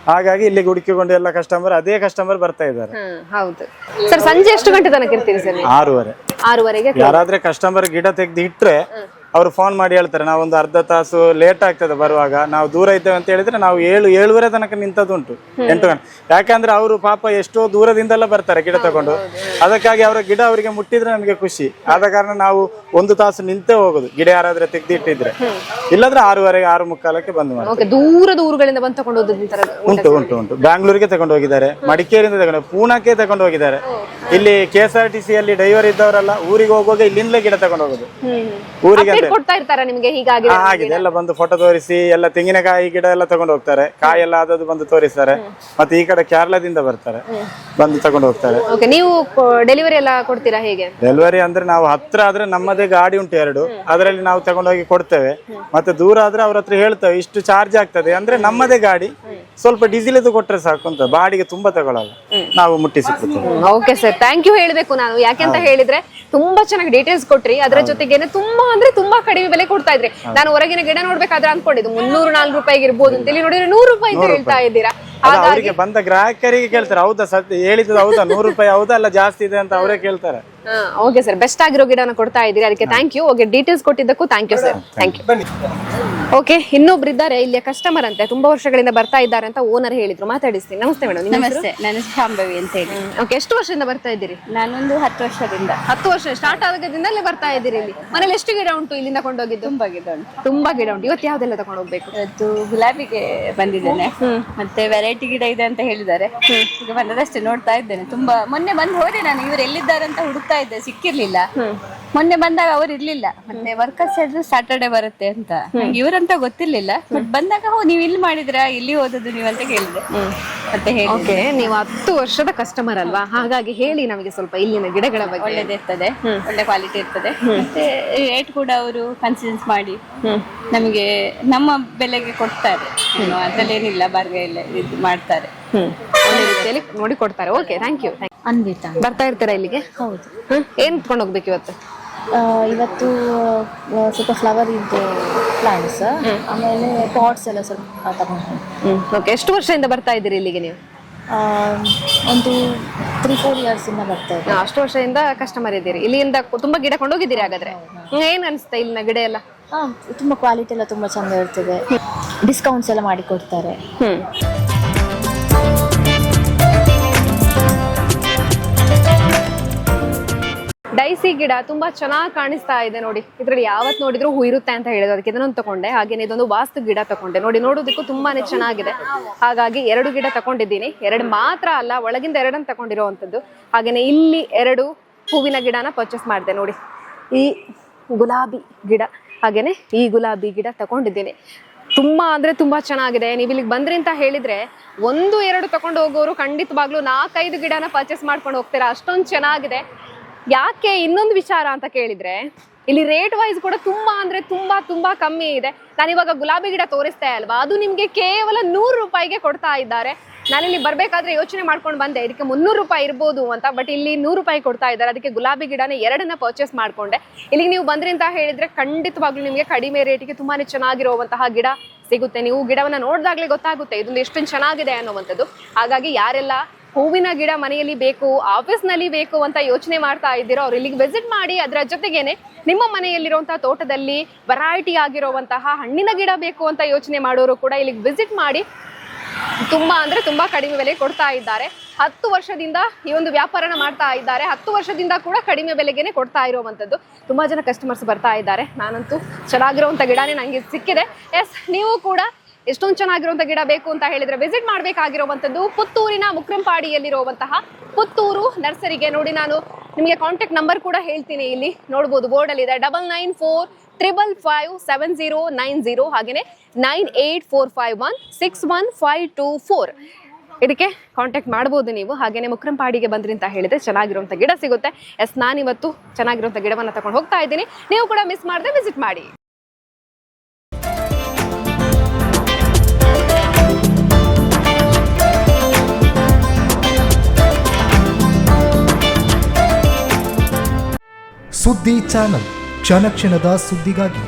ಹಾಗಾಗಿ ಇಲ್ಲಿಗೆ ಹುಡುಕಿಕೊಂಡು ಎಲ್ಲ ಕಸ್ಟಮರ್ ಅದೇ ಕಸ್ಟಮರ್ ಬರ್ತಾ ಇದ್ದಾರೆ. ಹೌದು ಸರ್. ಸಂಜೆ ಎಷ್ಟು ಗಂಟೆ ತನಕ ಇರ್ತೀರಿ ಸರ್? 6:30. 6:30ಗೆ. ಯಾರಾದ್ರೆ ಕಸ್ಟಮರ್ ಗಿಡ ತೆಗೆದು ಇಟ್ರೆ ಅವರು ಫೋನ್ ಮಾಡಿ ಹೇಳ್ತಾರೆ ನಾವೊಂದು ಅರ್ಧ ತಾಸು ಲೇಟ್ ಆಗ್ತದೆ ಬರುವಾಗ, ನಾವು ದೂರ ಇದ್ದೇವೆ ಅಂತ ಹೇಳಿದ್ರೆ ನಾವು 7-7:30 ತನಕ ನಿಂತದುಂಟು, 8 ಗಂಟೆ. ಯಾಕಂದ್ರೆ ಅವರು ಪಾಪ ಎಷ್ಟೋ ದೂರದಿಂದೆಲ್ಲ ಬರ್ತಾರೆ ಗಿಡ ತಗೊಂಡು, ಅದಕ್ಕಾಗಿ ಅವರ ಗಿಡ ಅವರಿಗೆ ಮುಟ್ಟಿದ್ರೆ ನಮಗೆ ಖುಷಿ. ಆದ ಕಾರಣ ನಾವು 1 ತಾಸು ನಿಂತೇ ಹೋಗುದು, ಗಿಡ ಯಾರಾದ್ರೆ ತೆಗೆದಿಟ್ಟಿದ್ರೆ. ಇಲ್ಲಾಂದ್ರೆ 6:15, 6:45 ಬಂದು ಮಾಡಿ. ದೂರದ ಊರುಗಳಿಂದ ಬಂದು ತಗೊಂಡು ಉಂಟು. ಬ್ಯಾಂಗ್ಳೂರಿಗೆ ತಗೊಂಡು ಹೋಗಿದ್ದಾರೆ, ಮಡಿಕೇರಿಯಿಂದ ತಗೊಂಡು, ಪೂನಾಕ್ಕೆ ತಗೊಂಡು ಹೋಗಿದ್ದಾರೆ. ಇಲ್ಲಿ KSRTC ಅಲ್ಲಿ ಡ್ರೈವರ್ ಇದ್ದವರೆಲ್ಲ ಊರಿಗೆ ಹೋಗುವಾಗ ಇಲ್ಲಿಂದಲೇ ಗಿಡ ತಗೊಂಡು ಹೋಗುದು. ಊರಿಗೆ ಕೊಡ್ತಾ ಇರ್ತಾರೆ ನಿಮಗೆ ಹೀಗಾಗಿದೆ ಆಗಿದೆ ಎಲ್ಲ ಬಂದು ಫೋಟೋ ತೋರಿಸಿ, ಎಲ್ಲ ತೆಂಗಿನಕಾಯಿ ಗಿಡ ಎಲ್ಲ ತಗೊಂಡು ಹೋಗ್ತಾರೆ, ಕಾಯಿ ಎಲ್ಲ ಆದದ್ದು ಬಂದು ತೋರಿಸ್ತಾರೆ. ಮತ್ತೆ ಈ ಕಡೆ ಕೇರಳದಿಂದ ಬರ್ತಾರೆ, ಬಂದು ತಗೊಂಡು ಹೋಗ್ತಾರೆ. ನೀವು ಡೆಲಿವರಿ ಎಲ್ಲ ಕೊಡ್ತೀರಾ ಹೇಗೆ? ಡೆಲಿವರಿ ಅಂದ್ರೆ ನಾವು ಹತ್ರ ಆದ್ರೆ ನಮ್ಮದೇ ಗಾಡಿ ಉಂಟು 2, ಅದರಲ್ಲಿ ನಾವು ತಗೊಂಡೋಗಿ ಕೊಡ್ತೇವೆ. ಮತ್ತೆ ದೂರ ಆದ್ರೆ ಅವ್ರ ಹತ್ರ ಹೇಳ್ತೇವೆ ಇಷ್ಟು ಚಾರ್ಜ್ ಆಗ್ತದೆ ಅಂದ್ರೆ ನಮ್ಮದೇ ಗಾಡಿ, ಸ್ವಲ್ಪ ಡೀಸೆಲ್ ಇದು ಕೊಟ್ರೆ ಸಾಕು ಅಂತ, ಬಾಡಿಗೆ ತುಂಬಾ ತಗೊಳ್ಳಲ್ಲ, ನಾವು ಮುಟ್ಟಿಸಿ ಕೊಡ್ತೇವೆ. ಓಕೆ ಸರ್, ಥ್ಯಾಂಕ್ ಯು ಹೇಳ್ಬೇಕು ನಾನು. ಯಾಕೆಂತ ಹೇಳಿದ್ರೆ ತುಂಬಾ ಚೆನ್ನಾಗಿ ಡೀಟೇಲ್ಸ್ ಕೊಟ್ರಿ. ಅದರ ಜೊತೆಗೇನೆ ತುಂಬಾ ಅಂದ್ರೆ ತುಂಬಾ ಕಡಿಮೆ ಬೆಲೆ ಕೊಡ್ತಾ ಇದ್ರಿ. ನಾನು ಹೊರಗಿನ ಗಿಡ ನೋಡ್ಬೇಕಾದ್ರೆ ಅನ್ಕೊಂಡಿದ್ದು 300-400 ರೂಪಾಯಿಗೆ ಇರ್ಬೋದು ಅಂತ, ಇಲ್ಲಿ ನೋಡಿದ್ರೆ 100 ರೂಪಾಯಿ ಅಂತ ಹೇಳ್ತಾ ಇದ್ದೀರಾ. ಅವರಿಗೆ ಬಂದ ಗ್ರಾಹಕರಿಗೆ ಕೇಳ್ತಾರೆ, ಹೌದಾ ಸತ್ಯ ಹೇಳಿದ್ದು ಹೌದಾ, 100 ರೂಪಾಯಿ ಹೌದಾ ಅಲ್ಲ ಜಾಸ್ತಿ ಇದೆ ಅಂತ ಅವರೇ ಕೇಳ್ತಾರೆ. ಓಕೆ ಸರ್, ಬೆಸ್ಟ್ ಆಗಿರೋ ಗಿಡನ ಕೊಡ್ತಾ ಇದ್ದೀರಿ, ಅದಕ್ಕೆ ಥ್ಯಾಂಕ್ ಯು. ಓಕೆ, ಡೀಟೇಲ್ಸ್ ಕೊಟ್ಟಿದ್ದಕ್ಕೂ thank you sir, thank you. Okay, ಇನ್ನೊಬ್ರು ಇದ್ದಾರೆ ಇಲ್ಲಿಯ ಕಸ್ಟಮರ್ ಅಂತೆ, ತುಂಬಾ ವರ್ಷಗಳಿಂದ ಬರ್ತಾ ಇದ್ದಾರೆ ಅಂತ ಓನರ್ ಹೇಳಿದ್ರು, ಮಾತಾಡಿಸ್ತೀನಿ. ನಮಸ್ತೆ ಮೇಡಮ್. ನಮಸ್ತೆ, ನಾನು ಶಾಂಭವಿ ಅಂತ ಹೇಳಿ. ಓಕೆ, ಎಷ್ಟು ವರ್ಷದಿಂದ ಬರ್ತಾ ಇದ್ದೀರಿ? ನಾನೊಂದು 10 ವರ್ಷದಿಂದ. 10 ವರ್ಷ ಸ್ಟಾರ್ಟ್ ಆದಾಗದಿಂದಲೇ ಬರ್ತಾ ಇದ್ದೀರಿ ಇಲ್ಲಿ. ಮನೇಲಿ ಎಷ್ಟು ಗಿಡ ಉಂಟು ಇಲ್ಲಿಂದ ಕೊಂಡೋಗಿದ್ದು? ತುಂಬಾ ಗಿಡ ಉಂಟು. ತುಂಬಾ ಗಿಡ ಉಂಟು. ಇವತ್ತು ಯಾವ್ದೆಲ್ಲ ತಗೊಂಡು ಹೋಗ್ಬೇಕು? ಇವತ್ತು ಗುಲಾಬಿಗೆ ಬಂದಿದ್ದೇನೆ, ಮತ್ತೆ ವೆರೈಟಿ ಗಿಡ ಇದೆ ಅಂತ ಹೇಳಿದ್ದಾರೆ. ಈಗ ಬಂದದಷ್ಟೇ ನೋಡ್ತಾ ಇದ್ದೇನೆ. ತುಂಬಾ ಮೊನ್ನೆ ಬಂದು ಹೋದೆ ನಾನು, ಇವ್ರು ಎಲ್ಲಿದ್ದಾರೆ ಅಂತ ಹುಡುಕ್ತಾ ಇದ್ದೆ, ಸಿಕ್ಕಿರ್ಲಿಲ್ಲ. ಮೊನ್ನೆ ಬಂದಾಗ ಅವ್ರು ಇರ್ಲಿಲ್ಲ, ಮತ್ತೆ ವರ್ಕರ್ಸ್ ಹೇಳಿದ್ರು ಸ್ಯಾಟರ್ಡೆ ಬರುತ್ತೆ ಅಂತ. ನಂಗೆ ಇವ್ರಂತ ಗೊತ್ತಿರ್ಲಿಲ್ಲ, ಬಟ್ ಬಂದಾಗ ನೀವು ಇಲ್ಲಿ ಮಾಡಿದ್ರಾ, ಇಲ್ಲಿ ಓದೋದು ನೀವು ಅಂತ ಕೇಳಿದೆ. ಮತ್ತೆ ಓಕೆ, ನೀವು 10 ವರ್ಷದ ಕಸ್ಟಮರ್ ಅಲ್ವಾ, ಹಾಗಾಗಿ ಹೇಳಿ ನಮಗೆ ಸ್ವಲ್ಪ ಇಲ್ಲಿನ ಗಿಡಗಳ ಬಗ್ಗೆ. ಒಳ್ಳೇದಿರ್ತದೆ, ಒಳ್ಳೆ ಕ್ವಾಲಿಟಿ ಇರ್ತದೆ, ಮತ್ತೆ ರೇಟ್ ಕೂಡ ಅವರು ಕನ್ಸಿಡೆನ್ಸ್ ಮಾಡಿ ನಮಗೆ ನಮ್ಮ ಬೆಲೆಗೆ ಕೊಡ್ತಾರೆ. ಅದ್ರಲ್ಲಿ ಏನಿಲ್ಲ, ಬಾರ್ಗೆ ಇಲ್ಲ, ಇದು ಮಾಡ್ತಾರೆ, ಒಳ್ಳೆ ರೀತಿಯಲ್ಲಿ ನೋಡಿ ಕೊಡ್ತಾರೆ. Okay, thank you. ಅನ್ವಿತಾ. ಬರ್ತಾ ಇರ್ತೀರಾ ಇಲ್ಲಿಗೆ? ಹೌದು. ಏನ್ ತಗೊಂಡು ಹೋಗ್ಬೇಕು ಇವತ್ತು? ಇವತ್ತು ಸ್ವಲ್ಪ ಫ್ಲವರ್ ಇದ್ದು ಪ್ಲಾಂಟ್ಸ್, ಆಮೇಲೆ ಪಾಟ್ಸ್ ಎಲ್ಲ ಸ್ವಲ್ಪ ತಗೊಂಡು. ಓಕೆ, ಎಷ್ಟು ವರ್ಷದಿಂದ ಬರ್ತಾ ಇದ್ದೀರಿ ಇಲ್ಲಿಗೆ ನೀವು? ಒಂದು 3-4 ಇಯರ್ಸ್ ಇಂದ ಬರ್ತಾ ಇದ್ದೆ. ಅಷ್ಟು ವರ್ಷದಿಂದ ಕಸ್ಟಮರ್ ಇದ್ದೀರಿ. ಇಲ್ಲಿಂದ ತುಂಬಾ ಗಿಡ ಕೊಂಡೋಗಿದ್ದೀರಿ ಹಾಗಾದ್ರೆ. ಏನ್ ಅನಿಸ್ತಾ ಇಲ್ಲಿನ ಗಿಡ ಎಲ್ಲ? ತುಂಬಾ ಕ್ವಾಲಿಟಿ ಎಲ್ಲ ತುಂಬಾ ಚಂದ ಇರ್ತದೆ, ಡಿಸ್ಕೌಂಟ್ಸ್ ಎಲ್ಲ ಮಾಡಿ ಕೊಡ್ತಾರೆ. ಡೈಸಿ ಗಿಡ ತುಂಬಾ ಚೆನ್ನಾಗಿ ಕಾಣಿಸ್ತಾ ಇದೆ ನೋಡಿ. ಇದ್ರಲ್ಲಿ ಯಾವತ್ ನೋಡಿದ್ರು ಹೂ ಇರುತ್ತೆ ಅಂತ ಹೇಳಿದ್ರು, ಅದಕ್ಕೆ ಇದನ್ನೊಂದು ತಗೊಂಡೆ. ಹಾಗೇನೆ ಇದೊಂದು ವಾಸ್ತು ಗಿಡ ತಗೊಂಡೆ ನೋಡಿ, ನೋಡೋದಕ್ಕೂ ತುಂಬಾನೇ ಚೆನ್ನಾಗಿದೆ. ಹಾಗಾಗಿ 2 ಗಿಡ ತಗೊಂಡಿದ್ದೀನಿ. 2 ಮಾತ್ರ ಅಲ್ಲ, ಒಳಗಿಂದ 2 ತಗೊಂಡಿರೋವಂಥದ್ದು. ಹಾಗೇನೆ ಇಲ್ಲಿ 2 ಹೂವಿನ ಗಿಡನ ಪರ್ಚೇಸ್ ಮಾಡಿದೆ ನೋಡಿ. ಈ ಗುಲಾಬಿ ಗಿಡ ಹಾಗೇನೆ ಈ ಗುಲಾಬಿ ಗಿಡ ತಗೊಂಡಿದ್ದೀನಿ. ತುಂಬಾ ಅಂದ್ರೆ ತುಂಬಾ ಚೆನ್ನಾಗಿದೆ. ನೀವು ಇಲ್ಲಿಗೆ ಬಂದ್ರಿ ಅಂತ ಹೇಳಿದ್ರೆ 1-2 ತಗೊಂಡು ಹೋಗೋರು ಖಂಡಿತವಾಗ್ಲೂ 4-5 ಗಿಡನ ಪರ್ಚೇಸ್ ಮಾಡ್ಕೊಂಡು ಹೋಗ್ತೀರಾ, ಅಷ್ಟೊಂದು ಚೆನ್ನಾಗಿದೆ. ಯಾಕೆ ಇನ್ನೊಂದು ವಿಚಾರ ಅಂತ ಕೇಳಿದ್ರೆ, ಇಲ್ಲಿ ರೇಟ್ ವೈಸ್ ಕೂಡ ತುಂಬಾ ಅಂದ್ರೆ ತುಂಬಾ ಕಮ್ಮಿ ಇದೆ. ನಾನಿವಾಗ ಗುಲಾಬಿ ಗಿಡ ತೋರಿಸ್ತಾ ಅಲ್ವಾ, ಅದು ನಿಮ್ಗೆ ಕೇವಲ 100 ರೂಪಾಯಿಗೆ ಕೊಡ್ತಾ ಇದ್ದಾರೆ. ನಾನಿಲ್ಲಿ ಬರ್ಬೇಕಾದ್ರೆ ಯೋಚನೆ ಮಾಡ್ಕೊಂಡು ಬಂದೆ ಇದಕ್ಕೆ 300 ರೂಪಾಯಿ ಇರ್ಬೋದು ಅಂತ, ಬಟ್ ಇಲ್ಲಿ 100 ರೂಪಾಯಿ ಕೊಡ್ತಾ ಇದ್ದಾರೆ. ಅದಕ್ಕೆ ಗುಲಾಬಿ ಗಿಡನ 2 ಪರ್ಚೇಸ್ ಮಾಡ್ಕೊಂಡೆ. ಇಲ್ಲಿಗೆ ನೀವು ಬಂದ್ರಿ ಅಂತ ಹೇಳಿದ್ರೆ ಖಂಡಿತವಾಗ್ಲೂ ನಿಮ್ಗೆ ಕಡಿಮೆ ರೇಟಿಗೆ ತುಂಬಾನೇ ಚೆನ್ನಾಗಿರುವಂತಹ ಗಿಡ ಸಿಗುತ್ತೆ. ನೀವು ಗಿಡವನ್ನ ನೋಡಿದಾಗ್ಲೇ ಗೊತ್ತಾಗುತ್ತೆ ಇದೊಂದು ಎಷ್ಟೊಂದು ಚೆನ್ನಾಗಿದೆ ಅನ್ನುವಂಥದ್ದು. ಹಾಗಾಗಿ ಯಾರೆಲ್ಲ ಹೂವಿನ ಗಿಡ ಮನೆಯಲ್ಲಿ ಬೇಕು, ಆಫೀಸ್ ನಲ್ಲಿ ಬೇಕು ಅಂತ ಯೋಚನೆ ಮಾಡ್ತಾ ಇದ್ದೀರೋ ಅವ್ರು ಇಲ್ಲಿಗೆ ವಿಸಿಟ್ ಮಾಡಿ. ಅದರ ಜೊತೆಗೇನೆ ನಿಮ್ಮ ಮನೆಯಲ್ಲಿರುವಂತಹ ತೋಟದಲ್ಲಿ ವೆರೈಟಿ ಆಗಿರುವಂತಹ ಹಣ್ಣಿನ ಗಿಡ ಬೇಕು ಅಂತ ಯೋಚನೆ ಮಾಡೋರು ಕೂಡ ಇಲ್ಲಿಗೆ ವಿಸಿಟ್ ಮಾಡಿ. ತುಂಬಾ ಅಂದ್ರೆ ತುಂಬಾ ಕಡಿಮೆ ಬೆಲೆ ಕೊಡ್ತಾ ಇದ್ದಾರೆ. 10 ವರ್ಷದಿಂದ ಈ ಒಂದು ವ್ಯಾಪಾರನ ಮಾಡ್ತಾ ಇದ್ದಾರೆ. 10 ವರ್ಷದಿಂದ ಕೂಡ ಕಡಿಮೆ ಬೆಲೆಗೆನೆ ಕೊಡ್ತಾ ಇರುವಂತದ್ದು. ತುಂಬಾ ಜನ ಕಸ್ಟಮರ್ಸ್ ಬರ್ತಾ ಇದ್ದಾರೆ. ನಾನಂತೂ ಚೆನ್ನಾಗಿರುವಂತ ಗಿಡನೇ ನಂಗೆ ಸಿಕ್ಕಿದೆ. ಎಸ್, ನೀವು ಕೂಡ ಎಷ್ಟೊಂದು ಚೆನ್ನಾಗಿರುವಂತ ಗಿಡ ಬೇಕು ಅಂತ ಹೇಳಿದ್ರೆ ವಿಸಿಟ್ ಮಾಡಬೇಕಾಗಿರುವಂತದ್ದು ಪುತ್ತೂರಿನ ಮುಕ್ರಂಪಾಡಿಯಲ್ಲಿರುವಂತಹ ಪುತ್ತೂರು ನರ್ಸರಿಗೆ. ನೋಡಿ, ನಾನು ನಿಮಗೆ ಕಾಂಟ್ಯಾಕ್ಟ್ ನಂಬರ್ ಕೂಡ ಹೇಳ್ತೀನಿ, ಇಲ್ಲಿ ನೋಡಬಹುದು ಬೋರ್ಡ್ ಅಲ್ಲಿ ಇದೆ 9945557090, ಹಾಗೇನೆ 9845161524. ಇದಕ್ಕೆ ಕಾಂಟ್ಯಾಕ್ಟ್ ಮಾಡಬಹುದು ನೀವು. ಹಾಗೇನೆ ಮುಕ್ರಂಪಾಡಿಗೆ ಬಂದ್ರಿ ಅಂತ ಹೇಳಿದ್ರೆ ಚೆನ್ನಾಗಿರುವಂತ ಗಿಡ ಸಿಗುತ್ತೆ. ಎಸ್, ನಾನಿವತ್ತು ಚೆನ್ನಾಗಿರುವಂತ ಗಿಡವನ್ನ ತಗೊಂಡು ಹೋಗ್ತಾ ಇದ್ದೀನಿ. ನೀವು ಕೂಡ ಮಿಸ್ ಮಾಡದೆ ವಿಸಿಟ್ ಮಾಡಿ. ಸುದ್ದಿ ಚಾನಲ್, ಕ್ಷಣ ಕ್ಷಣದ ಸುದ್ದಿಗಾಗಿ.